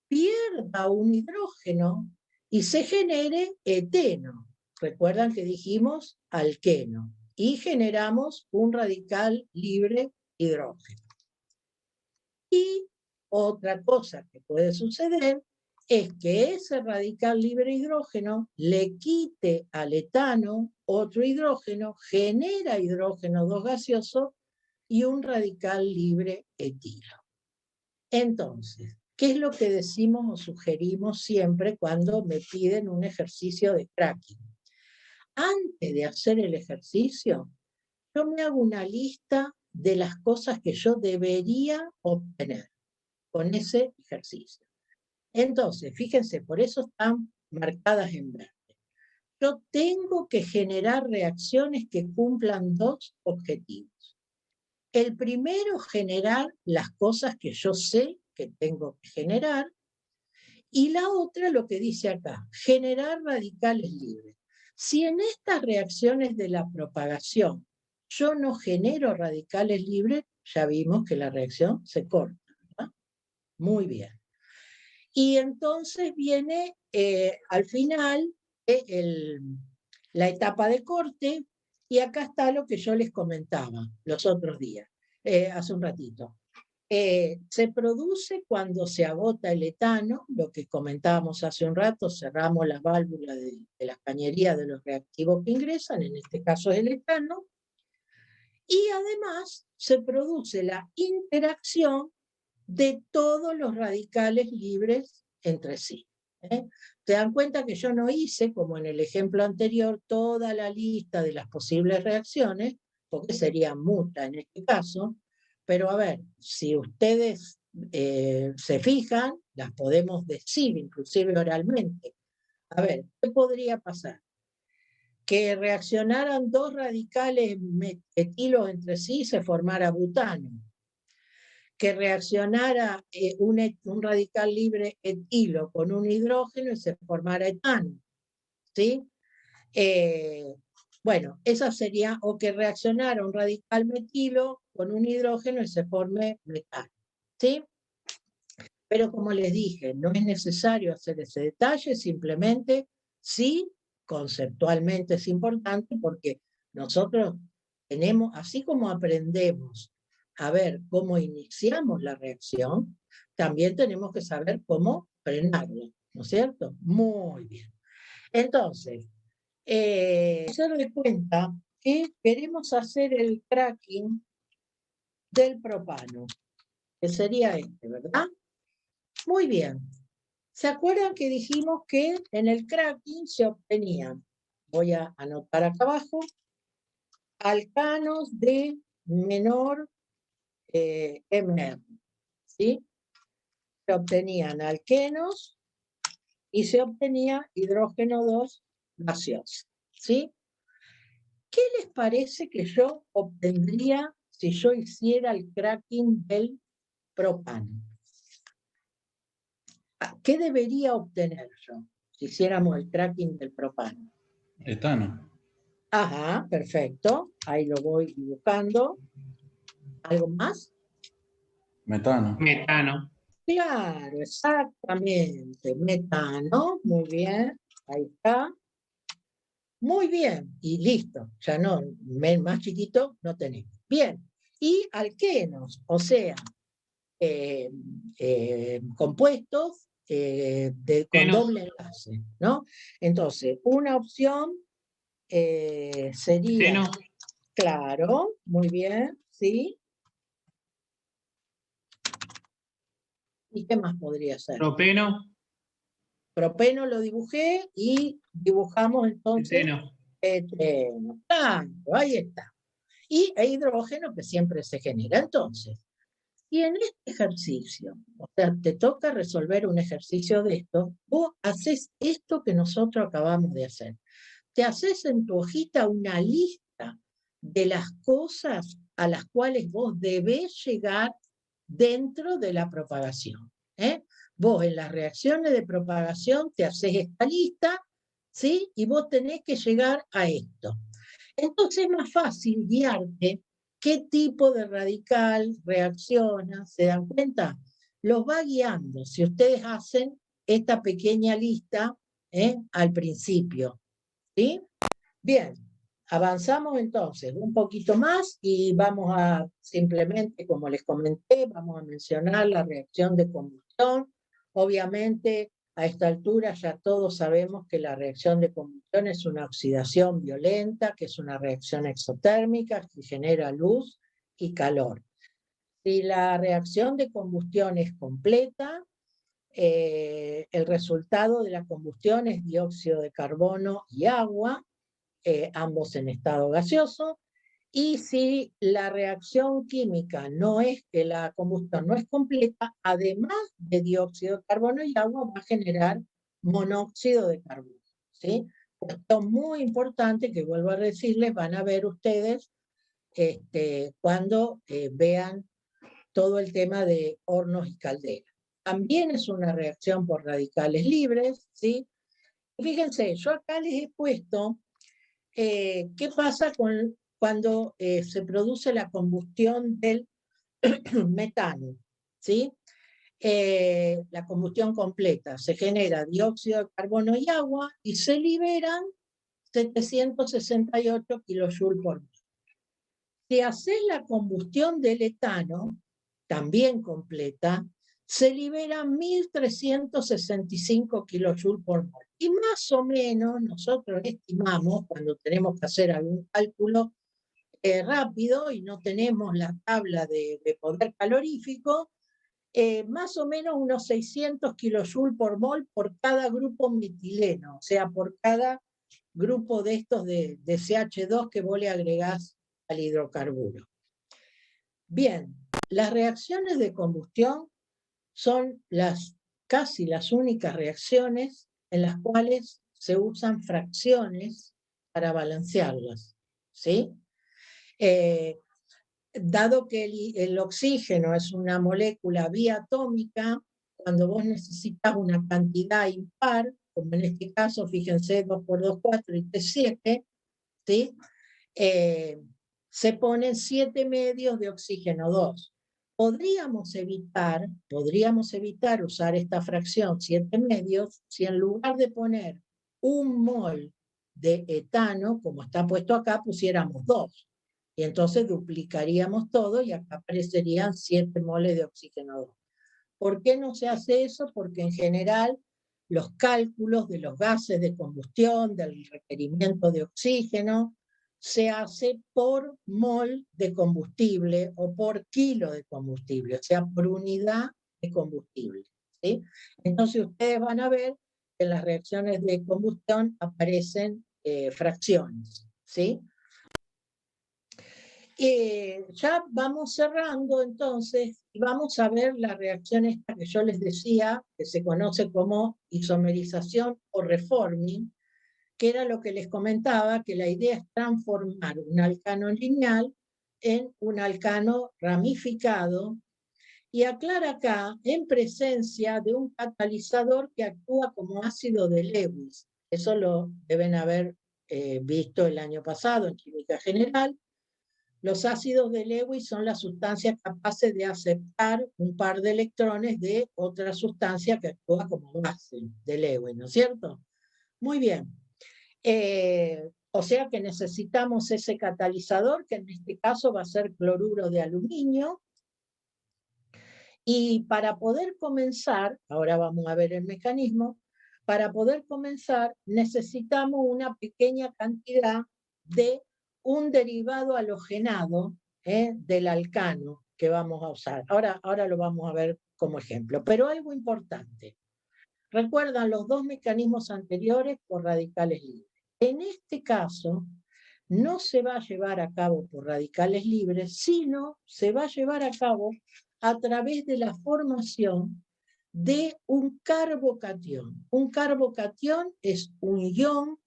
pierda un hidrógeno y se genere eteno. Recuerdan que dijimos alqueno. Y generamos un radical libre hidrógeno. Y otra cosa que puede suceder es que ese radical libre hidrógeno le quite al etano otro hidrógeno, genera hidrógeno 2 gaseoso y un radical libre etilo. Entonces, ¿qué es lo que decimos o sugerimos siempre cuando me piden un ejercicio de cracking? Antes de hacer el ejercicio, yo me hago una lista de las cosas que yo debería obtener con ese ejercicio. Entonces, fíjense, por eso están marcadas en verde. Yo tengo que generar reacciones que cumplan 2 objetivos. El primero, generar las cosas que yo sé que tengo que generar. Y la otra, lo que dice acá, generar radicales libres. Si en estas reacciones de la propagación yo no genero radicales libres, ya vimos que la reacción se corta, ¿verdad? Muy bien. Y entonces viene al final la etapa de corte, y acá está lo que yo les comentaba los otros días, hace un ratito. Se produce cuando se agota el etano, lo que comentábamos hace un rato, cerramos las válvulas de las cañerías de los reactivos que ingresan, en este caso es el etano, y además se produce la interacción de todos los radicales libres entre sí. ¿Te dan cuenta que yo no hice, como en el ejemplo anterior, toda la lista de las posibles reacciones, porque serían muchas en este caso? Pero a ver, si ustedes se fijan, las podemos decir inclusive oralmente. A ver, ¿qué podría pasar? Que reaccionaran 2 radicales etilo entre sí y se formara butano. que reaccionara un radical libre etilo con un hidrógeno y se formara etano, ¿sí? Bueno, esa sería, o que reaccionara un radical metilo con un hidrógeno y se forme metano, ¿sí? Pero como les dije, no es necesario hacer ese detalle, simplemente sí, conceptualmente es importante porque nosotros tenemos, así como aprendemos a ver cómo iniciamos la reacción, también tenemos que saber cómo frenarla, ¿no es cierto? Muy bien. Entonces, hacer de cuenta que queremos hacer el cracking del propano, que sería este, ¿verdad? Muy bien. ¿Se acuerdan que dijimos que en el cracking se obtenían, voy a anotar acá abajo, alcanos de menor MR, ¿sí? Se obtenían alquenos y se obtenía hidrógeno 2 gaseoso, ¿sí? ¿Qué les parece que yo obtendría si yo hiciera el cracking del propano? ¿Qué debería obtener yo si hiciéramos el cracking del propano? Etano. Ajá, perfecto. Ahí lo voy dibujando. ¿Algo más? Metano. Metano. Claro, exactamente. Metano, muy bien. Ahí está. Muy bien. Y listo. Ya no, más chiquito no tenemos. Bien. Y alquenos, o sea, compuestos con doble enlace, ¿no? Entonces, una opción sería, Eteno. claro, muy bien, ¿sí? ¿Y qué más podría ser? Propeno. Propeno lo dibujé y dibujamos entonces eteno. Claro, ahí está. Y hidrógeno que siempre se genera. Entonces, y en este ejercicio, o sea, te toca resolver un ejercicio de esto, vos haces esto que nosotros acabamos de hacer. Te haces en tu hojita una lista de las cosas a las cuales vos debés llegar dentro de la propagación. Vos en las reacciones de propagación te haces esta lista, ¿sí? Y vos tenés que llegar a esto. Entonces es más fácil guiarte qué tipo de radical reacciona, ¿se dan cuenta? Los va guiando si ustedes hacen esta pequeña lista al principio, ¿sí? Bien, avanzamos entonces un poquito más y vamos a simplemente, como les comenté, vamos a mencionar la reacción de combustión. Obviamente, a esta altura ya todos sabemos que la reacción de combustión es una oxidación violenta, que es una reacción exotérmica que genera luz y calor. Si la reacción de combustión es completa, el resultado de la combustión es dióxido de carbono y agua, ambos en estado gaseoso, y si la reacción química no es que la combustión no es completa, además de dióxido de carbono y agua va a generar monóxido de carbono, ¿sí? Esto es muy importante que vuelvo a decirles, van a ver ustedes cuando vean todo el tema de hornos y calderas. También es una reacción por radicales libres, ¿sí? Fíjense, yo acá les he puesto ¿qué pasa cuando se produce la combustión del metano? ¿Sí? La combustión completa. Se genera dióxido de carbono y agua y se liberan 768 kilojoules por mol. Si haces la combustión del etano, también completa, se liberan 1.365 kilojoules por mol. Y más o menos nosotros estimamos, cuando tenemos que hacer algún cálculo rápido y no tenemos la tabla de poder calorífico, más o menos unos 600 kilojoules por mol por cada grupo metileno, o sea, por cada grupo de estos de CH2 que vos le agregás al hidrocarburo. Bien, las reacciones de combustión son casi las únicas reacciones en las cuales se usan fracciones para balancearlas, ¿sí? dado que el oxígeno es una molécula biatómica, cuando vos necesitas una cantidad impar, como en este caso, fíjense, 2 por 2, 4 y 3, 7, ¿sí? Se ponen 7 medios de oxígeno 2. Podríamos evitar usar esta fracción 7 medios si en lugar de poner 1 mol de etano, como está puesto acá, pusiéramos 2. Y entonces duplicaríamos todo y acá aparecerían 7 moles de oxígeno 2. ¿Por qué no se hace eso? Porque en general los cálculos de los gases de combustión, del requerimiento de oxígeno, se hace por mol de combustible o por kilo de combustible, o sea, por unidad de combustible, ¿sí? Entonces ustedes van a ver que en las reacciones de combustión aparecen fracciones, ¿sí? Ya vamos cerrando entonces y vamos a ver la reacción esta que yo les decía, que se conoce como isomerización o reforming, que era lo que les comentaba, que la idea es transformar un alcano lineal en un alcano ramificado, y aclara acá, en presencia de un catalizador que actúa como ácido de Lewis. Eso lo deben haber visto el año pasado en Química General. Los ácidos de Lewis son las sustancias capaces de aceptar un par de electrones de otra sustancia que actúa como base de Lewis, ¿no es cierto? Muy bien. O sea que necesitamos ese catalizador, que en este caso va a ser cloruro de aluminio. Y para poder comenzar, ahora vamos a ver el mecanismo, para poder comenzar necesitamos una pequeña cantidad de un derivado halogenado del alcano que vamos a usar. Ahora lo vamos a ver como ejemplo. Pero algo importante. Recuerdan los dos mecanismos anteriores por radicales libres. En este caso, no se va a llevar a cabo por radicales libres, sino se va a llevar a cabo a través de la formación de un carbocatión. Un carbocatión es un ion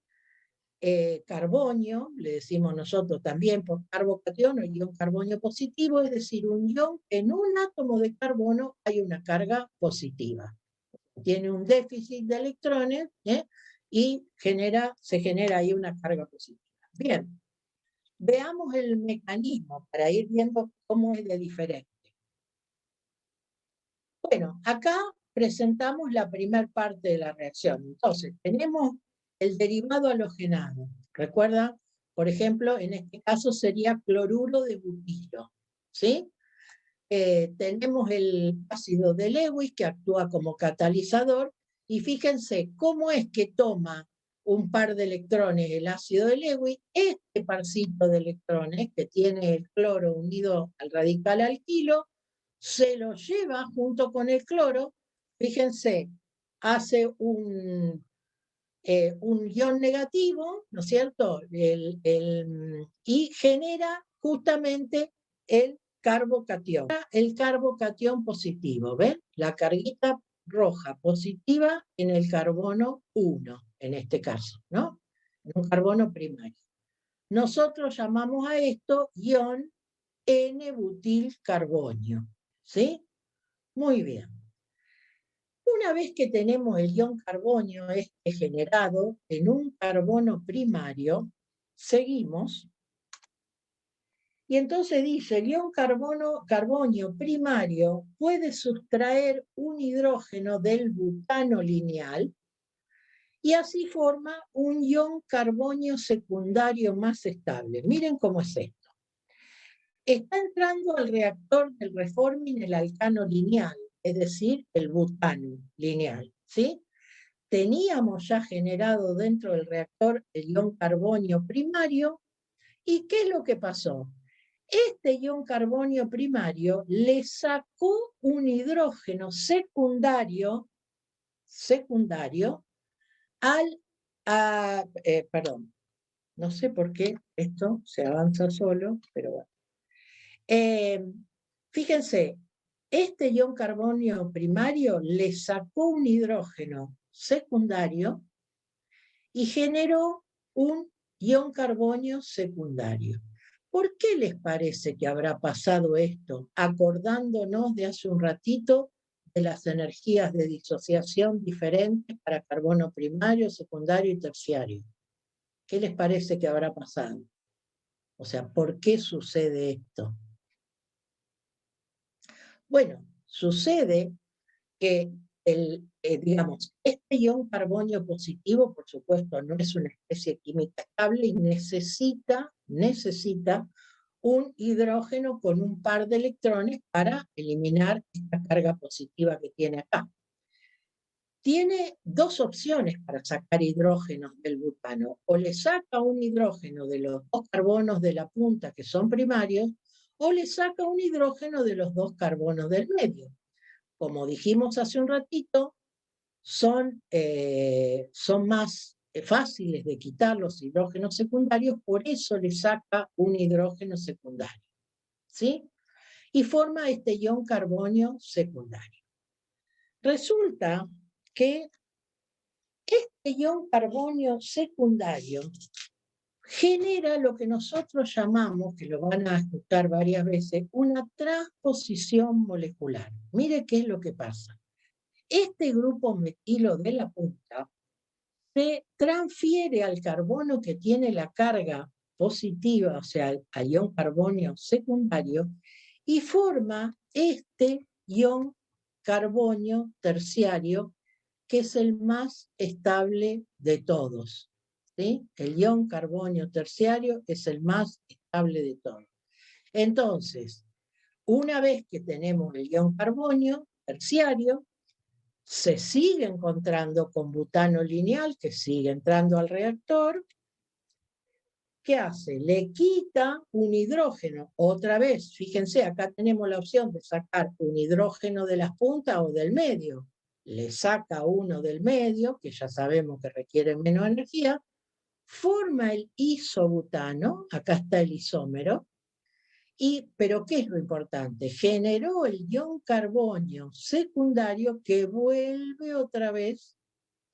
carbonio, le decimos nosotros también por carbocatión o ion carbonio positivo, es decir, un ion que en un átomo de carbono hay una carga positiva. Tiene un déficit de electrones y se genera ahí una carga positiva. Bien, veamos el mecanismo para ir viendo cómo es de diferente. Bueno, acá presentamos la primera parte de la reacción. Entonces, tenemos el derivado halogenado. ¿Recuerda? Por ejemplo, en este caso sería cloruro de butilo. ¿Sí? Tenemos el ácido de Lewis que actúa como catalizador. Y fíjense cómo es que toma un par de electrones el ácido de Lewis. Este parcito de electrones que tiene el cloro unido al radical alquilo, se lo lleva junto con el cloro, fíjense, hace un ion negativo, ¿no es cierto? Y genera justamente el carbocatión. El carbocatión positivo, ¿ven? La carguita roja positiva en el carbono 1, en este caso, ¿no? En un carbono primario. Nosotros llamamos a esto ion N-butilcarbonio. ¿Sí? Muy bien. Una vez que tenemos el ion carbonio generado en un carbono primario, seguimos. Y entonces dice, el ion carbonio primario puede sustraer un hidrógeno del butano lineal y así forma un ion carbonio secundario más estable. Miren cómo es esto. Está entrando al reactor del reforming el alcano lineal, es decir, el butano lineal, ¿sí? Teníamos ya generado dentro del reactor el ion carbonio primario, ¿y qué es lo que pasó? Este ion carbonio primario le sacó un hidrógeno secundario perdón, no sé por qué esto se avanza solo, pero bueno. Fíjense, este ion carbonio primario le sacó un hidrógeno secundario y generó un ion carbonio secundario. ¿Por qué les parece que habrá pasado esto? Acordándonos de hace un ratito de las energías de disociación diferentes para carbono primario, secundario y terciario. ¿Qué les parece que habrá pasado? O sea, ¿por qué sucede esto? Bueno, sucede que digamos, este ion carbonio positivo, por supuesto, no es una especie química estable y necesita un hidrógeno con un par de electrones para eliminar esta carga positiva que tiene acá. Tiene dos opciones para sacar hidrógenos del butano. O le saca un hidrógeno de los dos carbonos de la punta, que son primarios, o le saca un hidrógeno de los dos carbonos del medio. Como dijimos hace un ratito, son más fáciles de quitar los hidrógenos secundarios, por eso le saca un hidrógeno secundario, ¿sí? Y forma este ion carbonio secundario. Resulta que este ion carbonio secundario genera lo que nosotros llamamos, que lo van a escuchar varias veces, una transposición molecular. Mire qué es lo que pasa. Este grupo metilo de la punta se transfiere al carbono que tiene la carga positiva, o sea, al ion carbonio secundario, y forma este ion carbonio terciario, que es el más estable de todos, ¿sí? El ion carbonio terciario es el más estable de todos. Entonces, una vez que tenemos el ion carbonio terciario, se sigue encontrando con butano lineal, que sigue entrando al reactor. ¿Qué hace? Le quita un hidrógeno. Otra vez, fíjense, acá tenemos la opción de sacar un hidrógeno de las puntas o del medio. Le saca uno del medio, que ya sabemos que requiere menos energía, forma el isobutano, acá está el isómero, pero ¿qué es lo importante? Generó el ion carbonio secundario que vuelve otra vez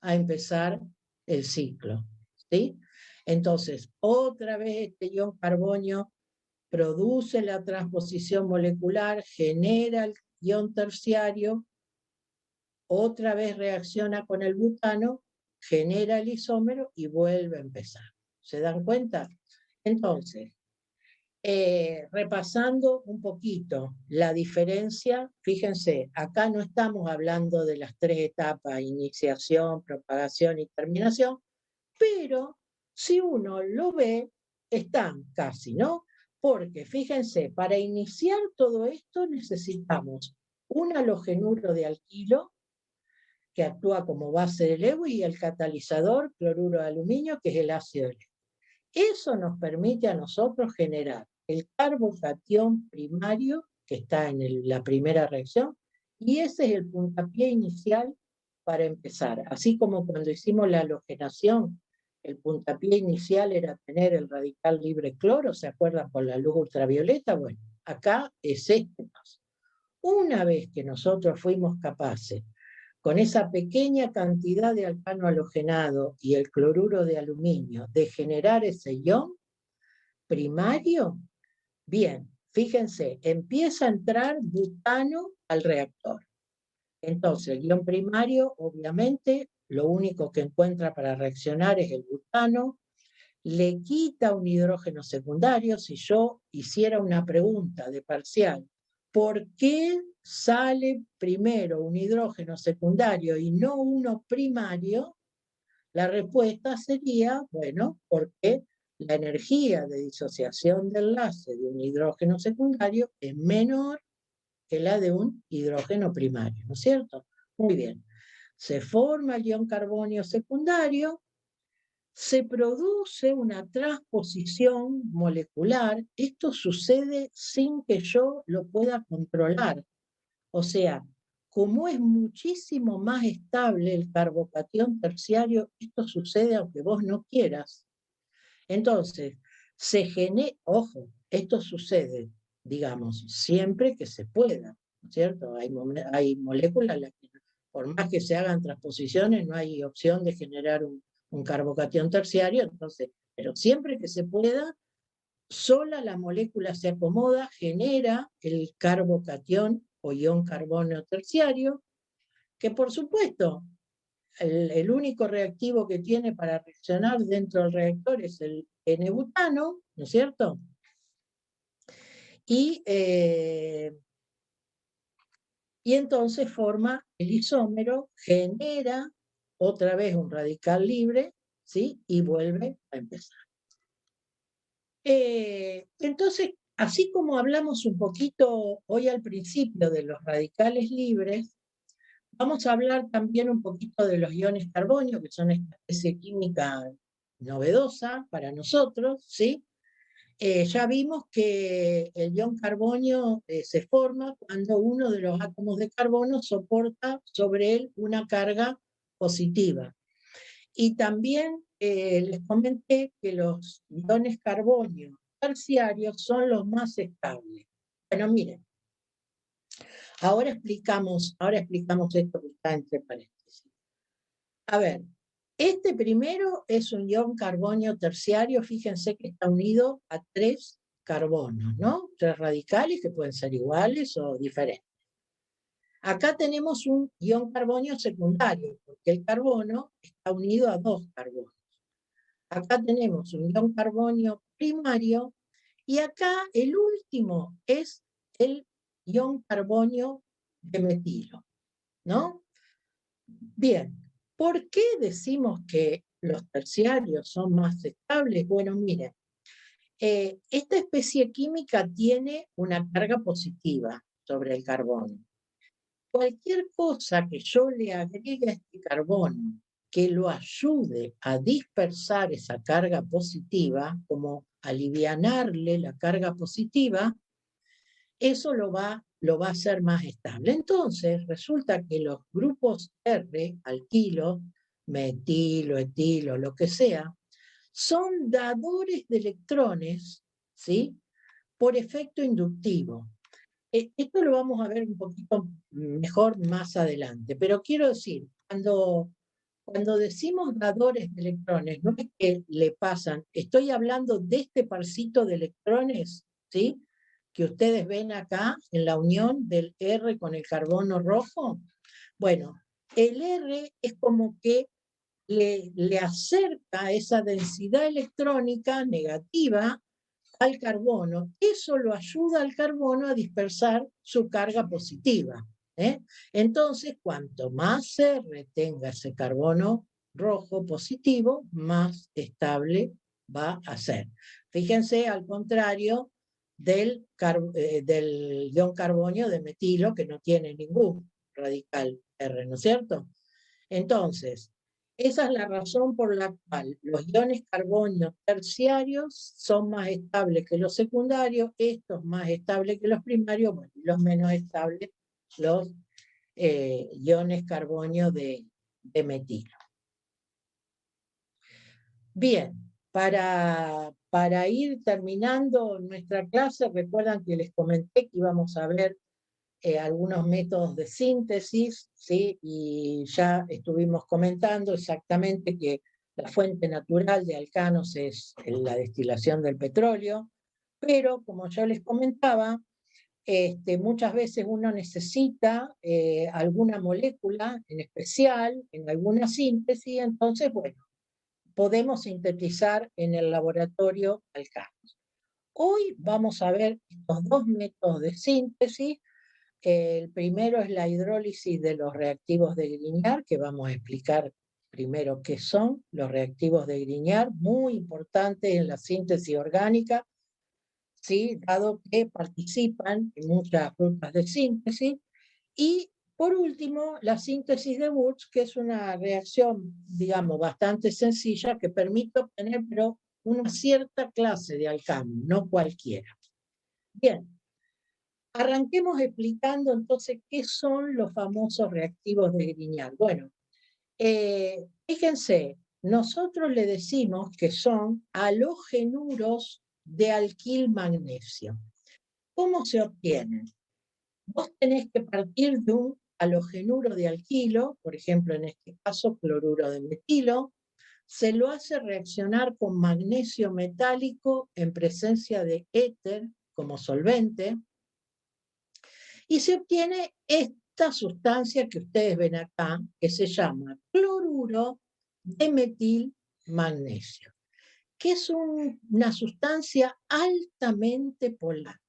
a empezar el ciclo, ¿sí? Entonces, otra vez este ion carbonio produce la transposición molecular, genera el ion terciario, otra vez reacciona con el butano, genera el isómero y vuelve a empezar. ¿Se dan cuenta? Entonces, repasando un poquito la diferencia, fíjense, acá no estamos hablando de las tres etapas, iniciación, propagación y terminación, pero si uno lo ve, están casi, ¿no? Porque fíjense, para iniciar todo esto necesitamos un halogenuro de alquilo que actúa como base del EWI y el catalizador cloruro de aluminio, que es el ácido eléctrico. Eso nos permite a nosotros generar el carbocatión primario, que está en la primera reacción, y ese es el puntapié inicial para empezar. Así como cuando hicimos la halogenación, el puntapié inicial era tener el radical libre cloro, ¿se acuerdan? Por la luz ultravioleta. Bueno, acá es este paso. Una vez que nosotros fuimos capaces, con esa pequeña cantidad de alcano halogenado y el cloruro de aluminio, de generar ese ion primario, bien, fíjense, empieza a entrar butano al reactor. Entonces, el ion primario, obviamente, lo único que encuentra para reaccionar es el butano, le quita un hidrógeno secundario. Si yo hiciera una pregunta de parcial, ¿por qué sale primero un hidrógeno secundario y no uno primario? La respuesta sería, bueno, porque la energía de disociación de enlace de un hidrógeno secundario es menor que la de un hidrógeno primario, ¿no es cierto? Muy bien. Se forma el ion carbonio secundario, se produce una transposición molecular. Esto sucede sin que yo lo pueda controlar. O sea, como es muchísimo más estable el carbocatión terciario, esto sucede aunque vos no quieras. Entonces, se genera, ojo, esto sucede, digamos, siempre que se pueda, ¿no es cierto? Hay moléculas, por más que se hagan transposiciones, no hay opción de generar un carbocatión terciario, entonces, pero siempre que se pueda, sola la molécula se acomoda, genera el carbocatión o ion carbono terciario, que por supuesto el único reactivo que tiene para reaccionar dentro del reactor es el N-butano, ¿no es cierto? Y entonces forma el isómero, genera otra vez un radical libre, ¿sí? Y vuelve a empezar. Entonces, así como hablamos un poquito hoy al principio de los radicales libres, vamos a hablar también un poquito de los iones carbonio, que son esta especie química novedosa para nosotros, ¿sí? Ya vimos que el ion carbonio se forma cuando uno de los átomos de carbono soporta sobre él una carga positiva. Y también les comenté que los iones carbonio terciarios son los más estables. Bueno, miren, ahora explicamos esto que está entre paréntesis. A ver, este primero es un ion carbonio terciario, fíjense que está unido a 3 carbonos, ¿no? 3 radicales que pueden ser iguales o diferentes. Acá tenemos un ion carbonio secundario, porque el carbono está unido a 2 carbonos. Acá tenemos un ion carbonio primario, y acá el último es el ion carbonio de metilo, ¿no? Bien, ¿por qué decimos que los terciarios son más estables? Bueno, miren, esta especie química tiene una carga positiva sobre el carbono. Cualquier cosa que yo le agregue a este carbono que lo ayude a dispersar esa carga positiva, como alivianarle la carga positiva, eso lo va a hacer más estable. Entonces, resulta que los grupos R, alquilo, metilo, etilo, lo que sea, son dadores de electrones, ¿sí? Por efecto inductivo. Esto lo vamos a ver un poquito mejor más adelante, pero quiero decir, cuando decimos dadores de electrones, no es que le pasan, estoy hablando de este parcito de electrones, ¿sí? Que ustedes ven acá en la unión del R con el carbono rojo. Bueno, el R es como que le acerca esa densidad electrónica negativa al carbono. Eso lo ayuda al carbono a dispersar su carga positiva. Entonces, cuanto más R tenga ese carbono rojo positivo, más estable va a ser. Fíjense, al contrario del ion carbonio de metilo, que no tiene ningún radical R, ¿no es cierto? Entonces, esa es la razón por la cual los iones carbonio terciarios son más estables que los secundarios, estos más estables que los primarios, bueno, y los menos estables los iones carbonio de metilo. Bien, para ir terminando nuestra clase, recuerdan que les comenté que íbamos a ver algunos métodos de síntesis, ¿sí? Y ya estuvimos comentando exactamente que la fuente natural de alcanos es la destilación del petróleo, pero como yo les comentaba, muchas veces uno necesita alguna molécula en especial, en alguna síntesis, entonces, bueno, podemos sintetizar en el laboratorio alcanos. Hoy vamos a ver estos dos métodos de síntesis. El primero es la hidrólisis de los reactivos de Grignard, que vamos a explicar primero qué son los reactivos de Grignard, muy importantes en la síntesis orgánica, ¿sí? Dado que participan en muchas rutas de síntesis. Y por último, la síntesis de Wurtz, que es una reacción, digamos, bastante sencilla que permite obtener pero una cierta clase de alcano, no cualquiera. Bien. Arranquemos explicando entonces qué son los famosos reactivos de Grignard. Bueno, fíjense, nosotros le decimos que son halogenuros de alquil magnesio. ¿Cómo se obtienen? Vos tenés que partir de un halogenuro de alquilo, por ejemplo, en este caso, cloruro de metilo. se lo hace reaccionar con magnesio metálico en presencia de éter como solvente, y se obtiene esta sustancia que ustedes ven acá, que se llama cloruro de metilmagnesio, que es una sustancia altamente polar.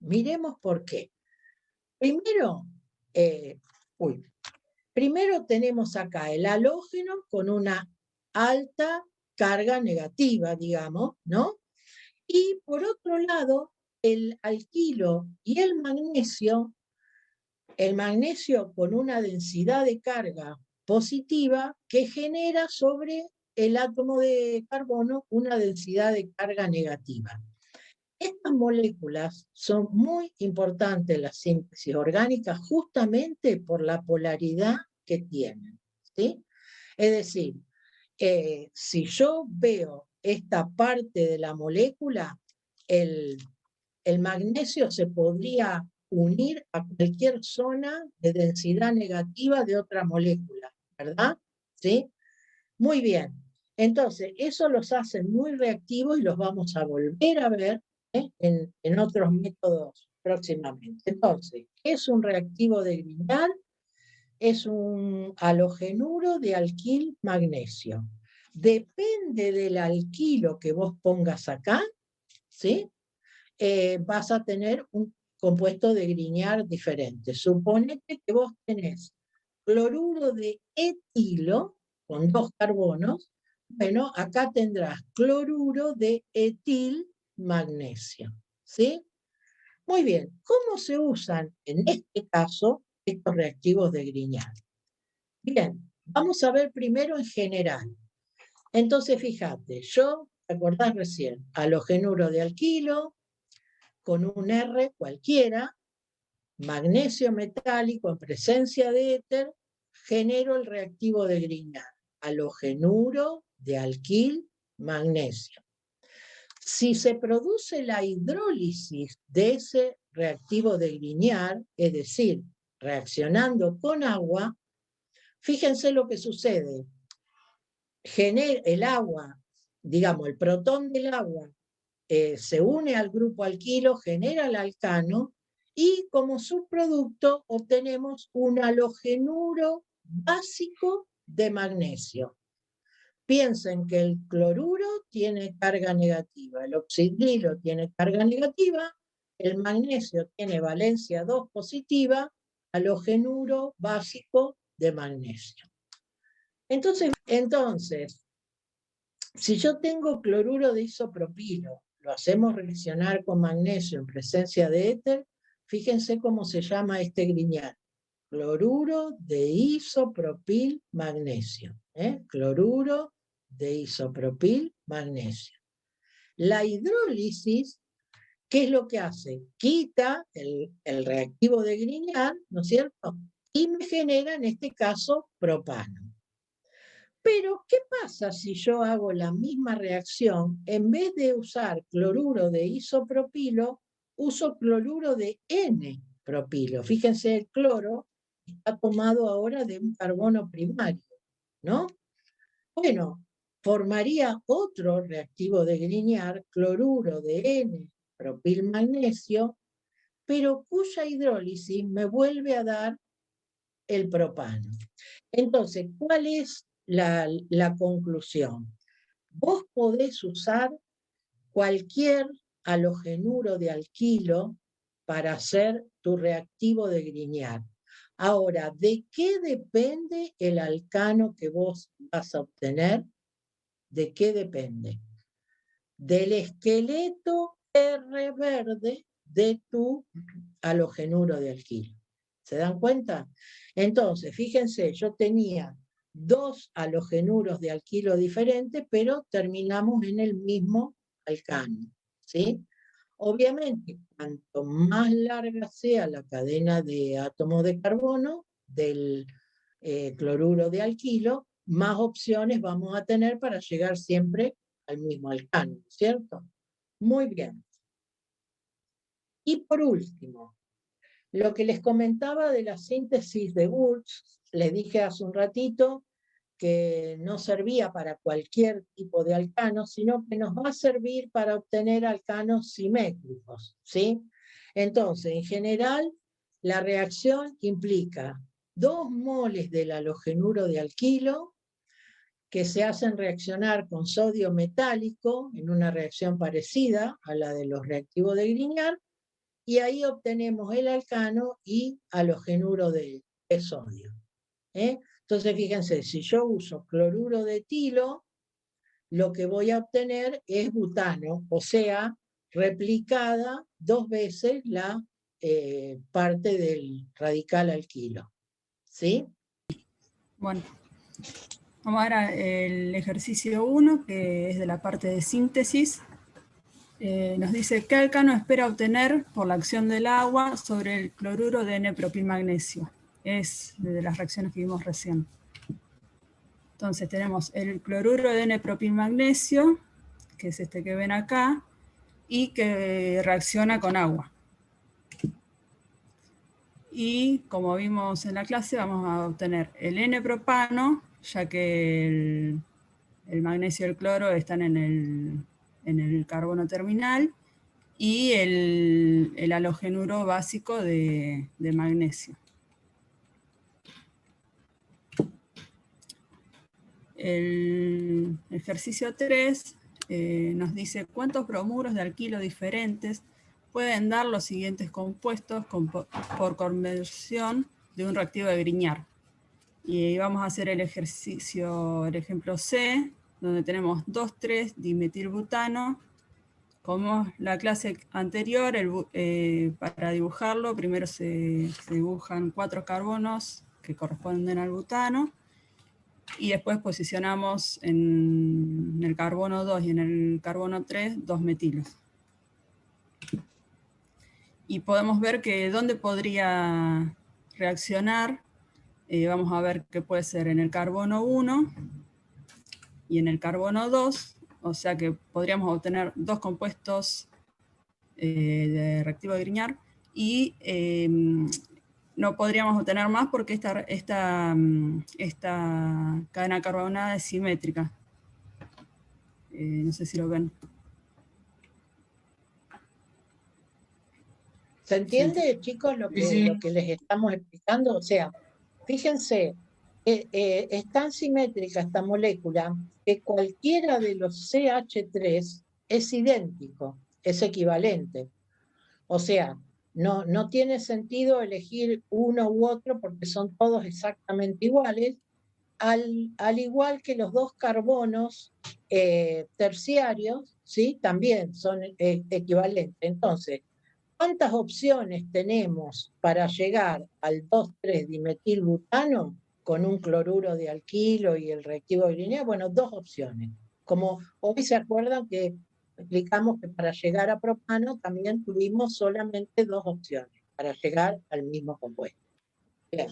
Miremos por qué. Primero tenemos acá el halógeno con una alta carga negativa, digamos, ¿no? Y por otro lado, el alquilo y el magnesio con una densidad de carga positiva que genera sobre el átomo de carbono una densidad de carga negativa. Estas moléculas son muy importantes en la síntesis orgánica justamente por la polaridad que tienen, ¿sí? Es decir, si yo veo esta parte de la molécula, el magnesio se podría unir a cualquier zona de densidad negativa de otra molécula, ¿verdad? ¿Sí? Muy bien. Entonces, eso los hace muy reactivos y los vamos a volver a ver en otros métodos próximamente. Entonces, ¿qué es un reactivo de Grignard? Es un halogenuro de alquil magnesio. Depende del alquilo que vos pongas acá, ¿sí? Vas a tener un compuesto de Grignard diferente. Suponete que vos tenés cloruro de etilo con 2 carbonos. Bueno, acá tendrás cloruro de etil magnesio, ¿sí? Muy bien, ¿cómo se usan en este caso estos reactivos de Grignard? Bien, vamos a ver primero en general. Entonces, fíjate, ¿te acordás recién? Halogenuro de alquilo, con un R cualquiera, magnesio metálico en presencia de éter, genero el reactivo de Grignard, halogenuro de alquil magnesio. Si se produce la hidrólisis de ese reactivo de Grignard, es decir, reaccionando con agua, fíjense lo que sucede. El agua, digamos, el protón del agua se une al grupo alquilo, genera el alcano, y como subproducto obtenemos un halogenuro básico de magnesio. Piensen que el cloruro tiene carga negativa, el oxidrilo tiene carga negativa, el magnesio tiene valencia 2 positiva, halogenuro básico de magnesio. Entonces, si yo tengo cloruro de isopropilo, lo hacemos reaccionar con magnesio en presencia de éter, fíjense cómo se llama este Grignard. Cloruro de isopropil magnesio. Cloruro de isopropil magnesio. La hidrólisis, ¿qué es lo que hace? Quita el reactivo de Grignard, ¿no es cierto? Y me genera, en este caso, propano. Pero, ¿qué pasa si yo hago la misma reacción? En vez de usar cloruro de isopropilo, uso cloruro de N-propilo. Fíjense, el cloro está tomado ahora de un carbono primario, ¿no? Bueno, formaría otro reactivo de Grignard, cloruro de N-propil magnesio, pero cuya hidrólisis me vuelve a dar el propano. Entonces, ¿cuál es la conclusión? Vos podés usar cualquier halogenuro de alquilo para hacer tu reactivo de Grignard. Ahora, ¿de qué depende el alcano que vos vas a obtener? ¿De qué depende? Del esqueleto R verde de tu halogenuro de alquilo. ¿Se dan cuenta? Entonces, fíjense, yo tenía 2 halogenuros de alquilo diferentes, pero terminamos en el mismo alcano, ¿sí? Obviamente, cuanto más larga sea la cadena de átomos de carbono del cloruro de alquilo, más opciones vamos a tener para llegar siempre al mismo alcano, ¿cierto? Muy bien. Y por último, lo que les comentaba de la síntesis de Wurtz, les dije hace un ratito que no servía para cualquier tipo de alcano, sino que nos va a servir para obtener alcanos simétricos, ¿sí? Entonces, en general, la reacción implica 2 moles del halogenuro de alquilo que se hacen reaccionar con sodio metálico en una reacción parecida a la de los reactivos de Grignard, y ahí obtenemos el alcano y halogenuro de sodio. Entonces, fíjense, si yo uso cloruro de etilo, lo que voy a obtener es butano, o sea, replicada 2 veces la parte del radical alquilo. ¿Sí? Bueno, vamos ahora al ejercicio 1, que es de la parte de síntesis. Nos dice, ¿qué alcano espera obtener por la acción del agua sobre el cloruro de N-propilmagnesio? Es de las reacciones que vimos recién. Entonces tenemos el cloruro de N-propilmagnesio, que es este que ven acá, y que reacciona con agua. Y como vimos en la clase, vamos a obtener el N-propano, ya que el magnesio y el cloro están en el carbono terminal, y el halogenuro básico de magnesio. El ejercicio 3 nos dice cuántos bromuros de alquilo diferentes pueden dar los siguientes compuestos por conversión de un reactivo de Grignard. Y vamos a hacer el ejemplo C, donde tenemos 2,3-dimetilbutano. Como la clase anterior, para dibujarlo, primero se dibujan 4 carbonos que corresponden al butano, y después posicionamos en el carbono 2 y en el carbono 3 2 metilos. Y podemos ver que dónde podría reaccionar. Vamos a ver que puede ser en el carbono 1 y en el carbono 2, o sea que podríamos obtener 2 compuestos de reactivo de Grignard, y no podríamos obtener más porque esta cadena carbonada es simétrica. No sé si lo ven. ¿Se entiende, chicos, lo que les estamos explicando? O sea, fíjense, es tan simétrica esta molécula que cualquiera de los CH3 es idéntico, es equivalente. O sea, no tiene sentido elegir uno u otro porque son todos exactamente iguales, al igual que los 2 carbonos terciarios, ¿sí? También son equivalentes. Entonces, ¿cuántas opciones tenemos para llegar al 2,3-dimetilbutano con un cloruro de alquilo y el reactivo de Grignard? Bueno, 2 opciones. Como hoy se acuerdan que explicamos que para llegar a propano también tuvimos solamente 2 opciones para llegar al mismo compuesto. Bien.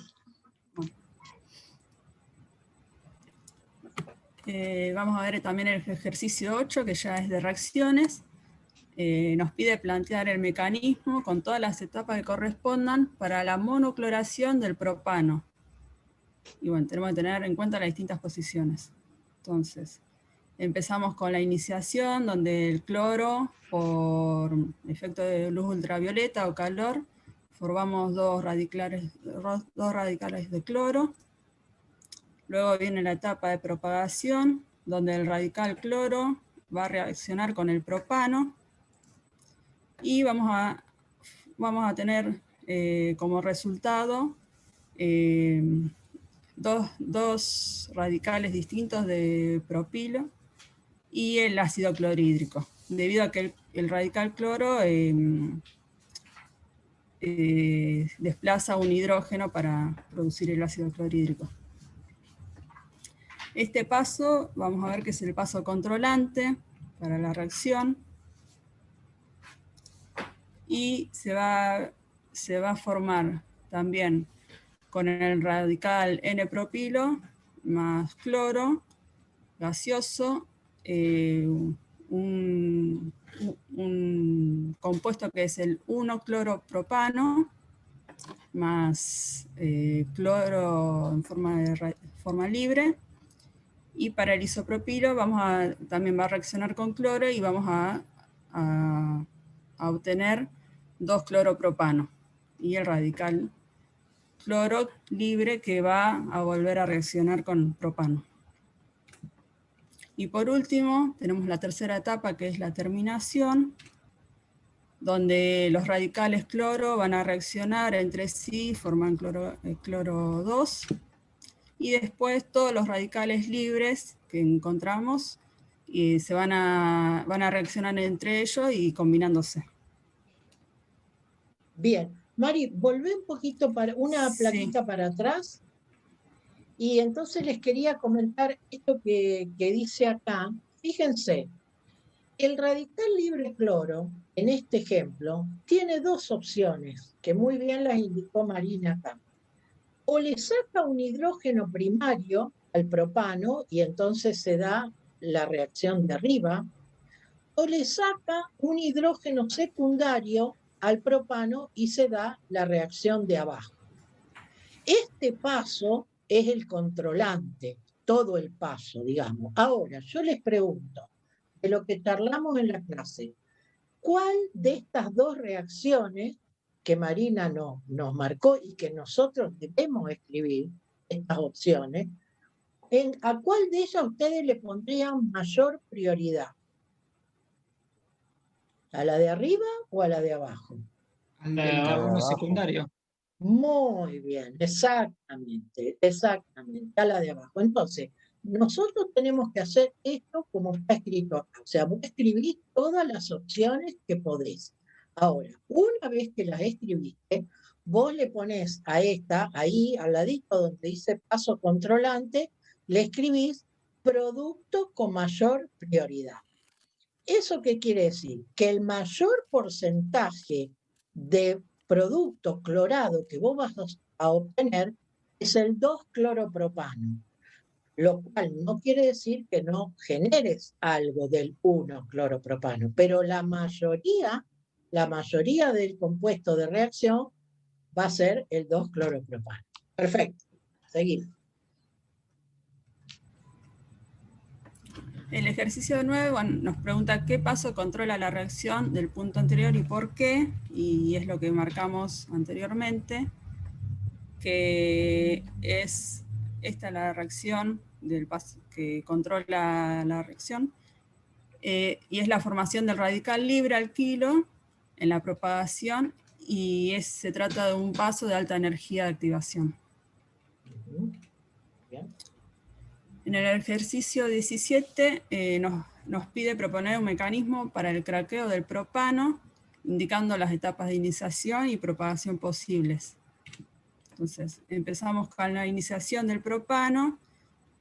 Vamos a ver también el ejercicio 8, que ya es de reacciones. Nos pide plantear el mecanismo con todas las etapas que correspondan para la monocloración del propano. Y bueno, tenemos que tener en cuenta las distintas posiciones. Entonces, empezamos con la iniciación, donde el cloro, por efecto de luz ultravioleta o calor, formamos dos radicales de cloro. Luego viene la etapa de propagación, donde el radical cloro va a reaccionar con el propano, y vamos a tener como resultado dos radicales distintos de propilo y el ácido clorhídrico, debido a que el radical cloro desplaza un hidrógeno para producir el ácido clorhídrico. Este paso, vamos a ver que es el paso controlante para la reacción, y se va a formar también con el radical N-propilo más cloro gaseoso, un compuesto que es el 1-cloropropano más cloro en forma libre, Y para el isopropilo también va a reaccionar con cloro y vamos a obtener 2-cloropropano. Y el radical cloro libre que va a volver a reaccionar con propano. Y por último, tenemos la tercera etapa, que es la terminación, donde los radicales cloro van a reaccionar entre sí, forman cloro 2, y después todos los radicales libres que encontramos van a reaccionar entre ellos y combinándose. Bien, Mari, volvé un poquito una plaquita para atrás. Y entonces les quería comentar esto que dice acá. Fíjense, el radical libre cloro, en este ejemplo, tiene dos opciones, que muy bien las indicó Marina acá. O le saca un hidrógeno primario al propano y entonces se da la reacción de arriba, o le saca un hidrógeno secundario al propano y se da la reacción de abajo. Este paso es el controlante, todo el paso, digamos. Ahora, yo les pregunto, de lo que charlamos en la clase, ¿cuál de estas dos reacciones que Marina nos marcó y que nosotros debemos escribir, estas opciones, a cuál de ellas ustedes le pondrían mayor prioridad? ¿A la de arriba o a la de abajo? El carbono secundario. Muy bien, exactamente, a la de abajo. Entonces, nosotros tenemos que hacer esto como está escrito acá. O sea, vos escribís todas las opciones que podés. Ahora, una vez que las escribiste, vos le ponés a esta, ahí al ladito donde dice paso controlante, le escribís producto con mayor prioridad. ¿Eso qué quiere decir? Que el mayor porcentaje de producto clorado que vos vas a obtener es el 2-cloropropano, lo cual no quiere decir que no generes algo del 1-cloropropano, pero la mayoría del compuesto de reacción va a ser el 2-cloropropano. Perfecto, seguimos. El ejercicio 9 nos pregunta qué paso controla la reacción del punto anterior y por qué, y es lo que marcamos anteriormente, que es esta la reacción del paso que controla la reacción, y es la formación del radical libre alquilo en la propagación, y se trata de un paso de alta energía de activación. Bien. En el ejercicio 17 nos pide proponer un mecanismo para el craqueo del propano, indicando las etapas de iniciación y propagación posibles. Entonces, empezamos con la iniciación del propano,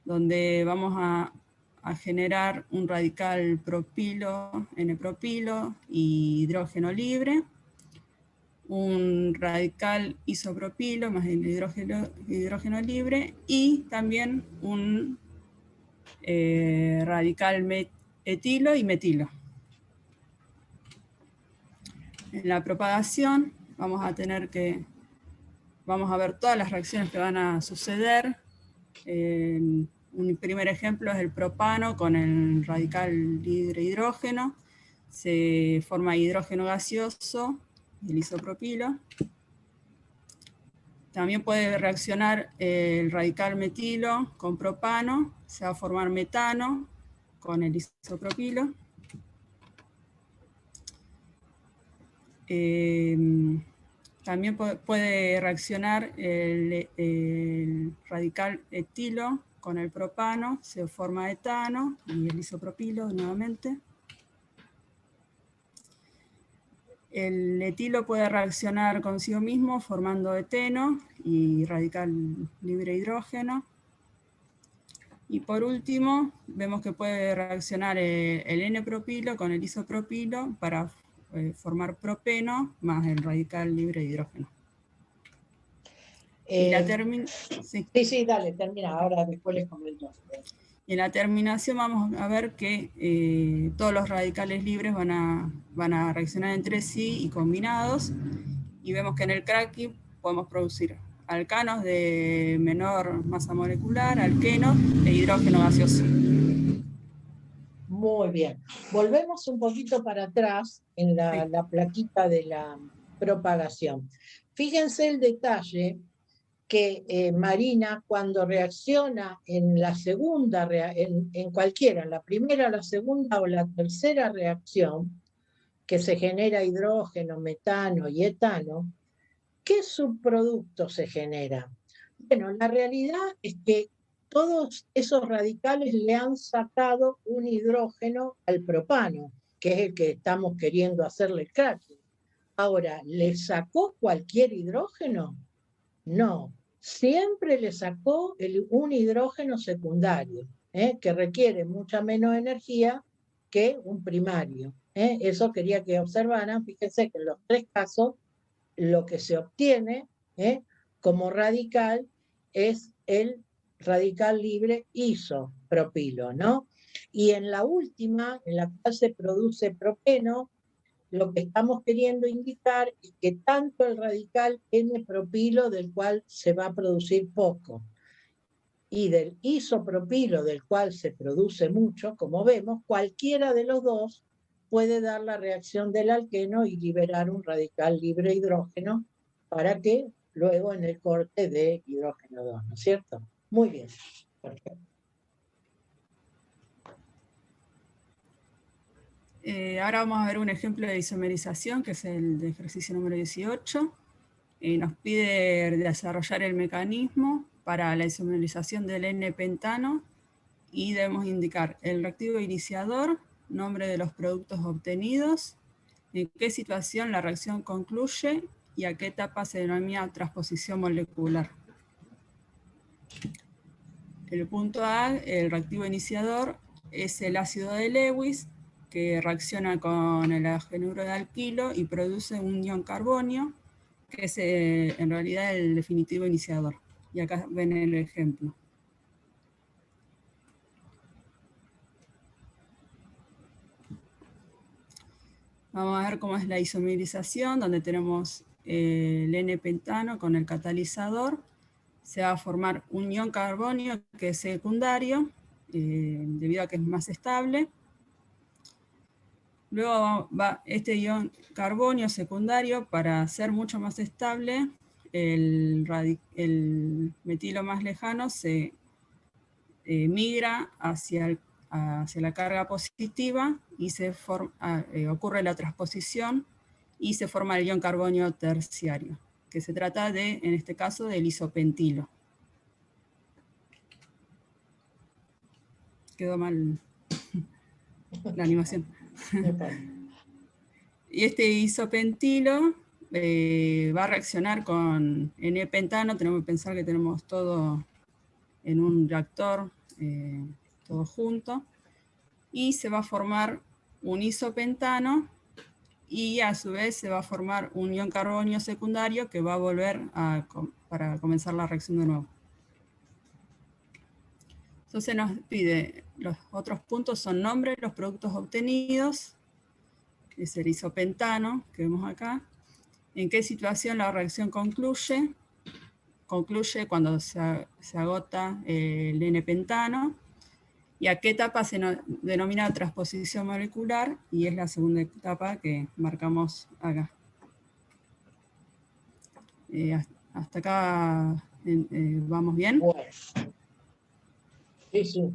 donde vamos a generar un radical propilo, N-propilo y hidrógeno libre, un radical isopropilo más el hidrógeno libre, y también un radical etilo y metilo. En la propagación vamos a ver todas las reacciones que van a suceder. Un primer ejemplo es el propano con el radical libre hidrógeno. Se forma hidrógeno gaseoso, el isopropilo. También puede reaccionar el radical metilo con propano, se va a formar metano con el isopropilo. También puede reaccionar el radical etilo con el propano, se forma etano y el isopropilo nuevamente. El etilo puede reaccionar consigo mismo formando eteno y radical libre hidrógeno. Y por último, vemos que puede reaccionar el N-propilo con el isopropilo para formar propeno más el radical libre hidrógeno. Sí, dale, termina. Ahora después les comento. En la terminación vamos a ver que todos los radicales libres van a reaccionar entre sí y combinados, y vemos que en el cracking podemos producir alcanos de menor masa molecular, alquenos e hidrógeno gaseoso. Muy bien. Volvemos un poquito para atrás en la plaquita de la propagación. Fíjense el detalle que Marina, cuando reacciona en la segunda, en cualquiera, en la primera, la segunda o la tercera reacción, que se genera hidrógeno, metano y etano, ¿qué subproducto se genera? Bueno, la realidad es que todos esos radicales le han sacado un hidrógeno al propano, que es el que estamos queriendo hacerle el cracking. Ahora, ¿le sacó cualquier hidrógeno? No, siempre le sacó un hidrógeno secundario, que requiere mucha menos energía que un primario. Eso quería que observaran. Fíjense que en los tres casos lo que se obtiene como radical es el radical libre isopropilo, ¿no? Y en la última, en la cual se produce propeno, lo que estamos queriendo indicar es que tanto el radical N-propilo, del cual se va a producir poco, y del isopropilo, del cual se produce mucho, como vemos, cualquiera de los dos puede dar la reacción del alqueno y liberar un radical libre hidrógeno para que luego en el corte de hidrógeno 2, ¿no es cierto? Muy bien, perfecto. Ahora vamos a ver un ejemplo de isomerización, que es el de ejercicio número 18. Nos pide desarrollar el mecanismo para la isomerización del N-pentano y debemos indicar el reactivo iniciador, nombre de los productos obtenidos, en qué situación la reacción concluye y a qué etapa se denomina transposición molecular. El punto A, el reactivo iniciador, es el ácido de Lewis, que reacciona con el halogeno de alquilo y produce un ion carbonio, que es en realidad el definitivo iniciador. Y acá ven el ejemplo. Vamos a ver cómo es la isomerización, donde tenemos el N-pentano con el catalizador. Se va a formar un ion carbonio que es secundario, debido a que es más estable. Luego va este ion carbonio secundario, para ser mucho más estable, el metilo más lejano se migra hacia la carga positiva y ocurre la transposición y se forma el ion carbonio terciario, que se trata de, en este caso, del isopentilo. Quedó mal la animación. Y este isopentilo va a reaccionar con N-pentano. Tenemos que pensar que tenemos todo en un reactor, todo junto, y se va a formar un isopentano y a su vez se va a formar un ion carbonio secundario que va a volver para comenzar la reacción de nuevo. Entonces nos pide, los otros puntos son nombre de los productos obtenidos, es el isopentano que vemos acá, en qué situación la reacción concluye cuando se agota el N-pentano, y a qué etapa se denomina transposición molecular, y es la segunda etapa que marcamos acá. Hasta acá vamos bien. Bueno. Sí, sí.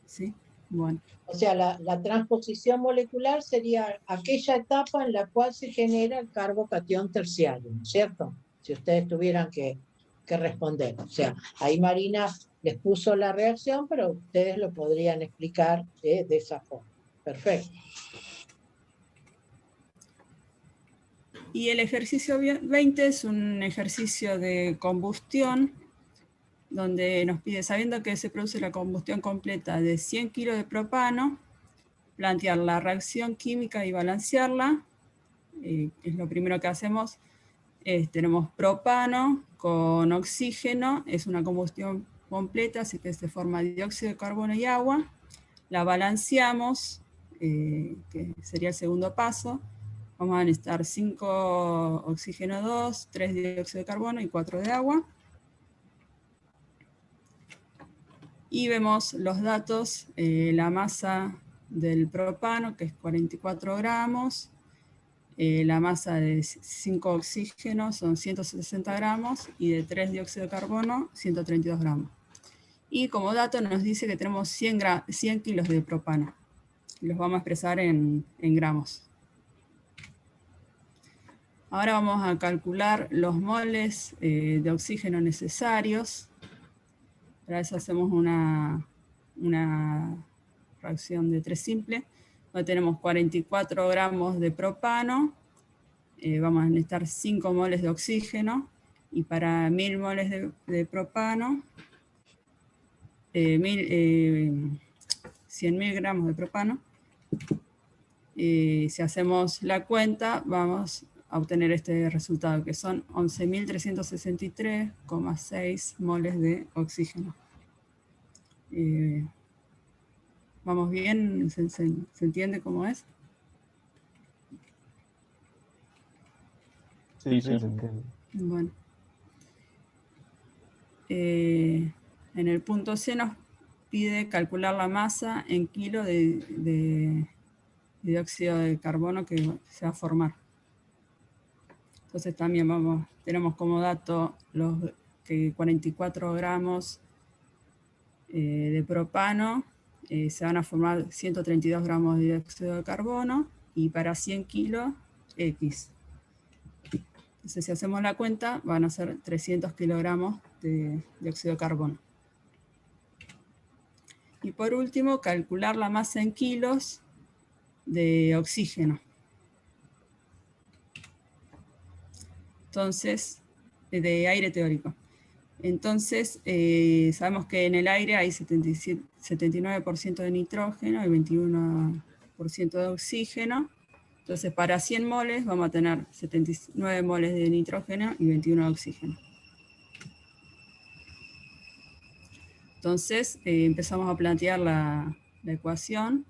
Sí, bueno. O sea, la transposición molecular sería aquella etapa en la cual se genera el carbocatión terciario, ¿no es cierto? Si ustedes tuvieran que responder. O sea, ahí Marina les puso la reacción, pero ustedes lo podrían explicar de esa forma. Perfecto. Y el ejercicio 20 es un ejercicio de combustión, donde nos pide, sabiendo que se produce la combustión completa de 100 kilos de propano, plantear la reacción química y balancearla. Es lo primero que hacemos. Tenemos propano con oxígeno, es una combustión completa, así que se forma dióxido de carbono y agua. La balanceamos, que sería el segundo paso. Vamos a necesitar 5 oxígeno 2, 3 dióxido de carbono y 4 de agua. Y vemos los datos, la masa del propano, que es 44 gramos, la masa de 5 oxígenos son 160 gramos, y de 3 dióxido de carbono, 132 gramos. Y como dato nos dice que tenemos 100 kilos de propano. Los vamos a expresar en gramos. Ahora vamos a calcular los moles de oxígeno necesarios. Para eso hacemos una reacción de 3 simple. Donde tenemos 44 gramos de propano. Vamos a necesitar 5 moles de oxígeno. Y para 1000 moles de propano, 100.000 gramos de propano, si hacemos la cuenta, vamos a obtener este resultado, que son 11.363,6 moles de oxígeno. ¿Vamos bien? ¿Se entiende cómo es? Sí, se entiende. Bueno. En el punto C nos pide calcular la masa en kilo de dióxido de carbono que se va a formar. Entonces también tenemos como dato que 44 gramos de propano se van a formar 132 gramos de dióxido de carbono, y para 100 kilos, X. Entonces si hacemos la cuenta, van a ser 300 kilogramos de dióxido de carbono. Y por último, calcular la masa en kilos de oxígeno. Entonces, de aire teórico. Entonces, sabemos que en el aire hay 79% de nitrógeno y 21% de oxígeno. Entonces, para 100 moles vamos a tener 79 moles de nitrógeno y 21 de oxígeno. Entonces, empezamos a plantear la ecuación,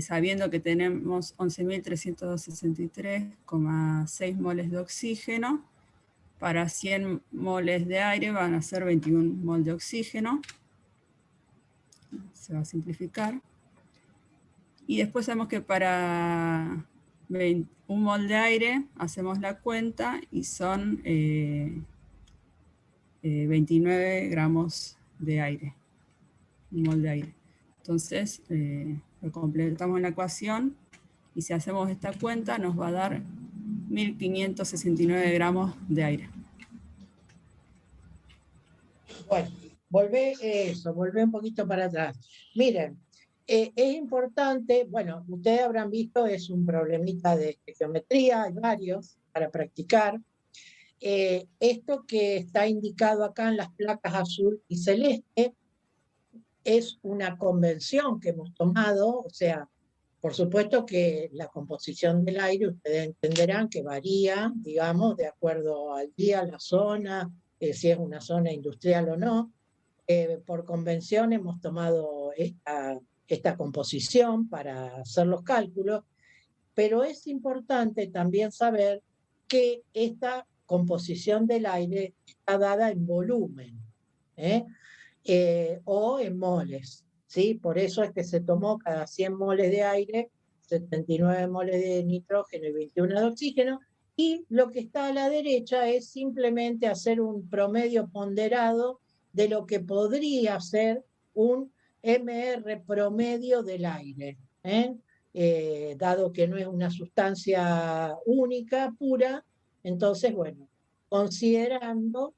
sabiendo que tenemos 11.363,6 moles de oxígeno. Para 100 moles de aire van a ser 21 moles de oxígeno. Se va a simplificar. Y después sabemos que para 1 mol de aire hacemos la cuenta y son 29 gramos de aire. 1 mol de aire. Entonces, lo completamos en la ecuación, y si hacemos esta cuenta nos va a dar 1.569 gramos de aire. Bueno, volvé un poquito para atrás. Miren, es importante, bueno, ustedes habrán visto, es un problemita de geometría, hay varios para practicar. Esto que está indicado acá en las placas azul y celeste es una convención que hemos tomado, o sea, por supuesto que la composición del aire, ustedes entenderán que varía, digamos, de acuerdo al día, la zona, si es una zona industrial o no. Por convención hemos tomado esta composición para hacer los cálculos, pero es importante también saber que esta composición del aire está dada en volumen, o en moles, ¿sí? Por eso es que se tomó cada 100 moles de aire, 79 moles de nitrógeno y 21 de oxígeno, y lo que está a la derecha es simplemente hacer un promedio ponderado de lo que podría ser un MR promedio del aire, dado que no es una sustancia única, pura. Entonces, bueno, considerando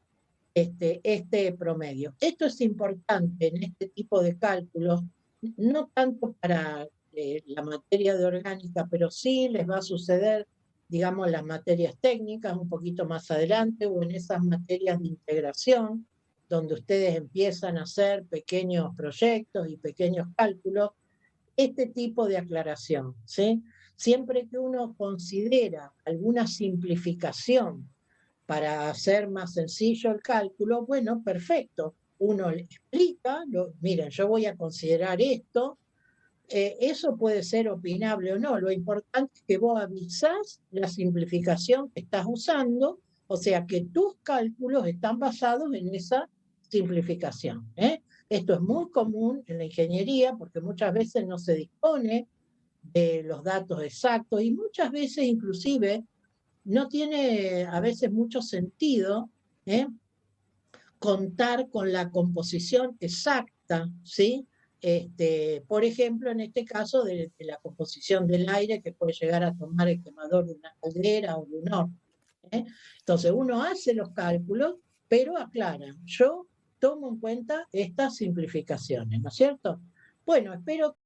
este promedio. Esto es importante en este tipo de cálculos, no tanto para la materia de orgánica, pero sí les va a suceder, digamos, las materias técnicas un poquito más adelante, o en esas materias de integración, donde ustedes empiezan a hacer pequeños proyectos y pequeños cálculos, este tipo de aclaración, ¿sí? Siempre que uno considera alguna simplificación para hacer más sencillo el cálculo, bueno, perfecto. Uno le explica, miren, yo voy a considerar esto, eso puede ser opinable o no, lo importante es que vos avisás la simplificación que estás usando, o sea que tus cálculos están basados en esa simplificación. Esto es muy común en la ingeniería porque muchas veces no se dispone de los datos exactos y muchas veces inclusive no tiene a veces mucho sentido contar con la composición exacta, ¿sí? Por ejemplo, en este caso de la composición del aire que puede llegar a tomar el quemador de una caldera o de un horno. Entonces uno hace los cálculos, pero aclara, yo tomo en cuenta estas simplificaciones, ¿no es cierto? Bueno, espero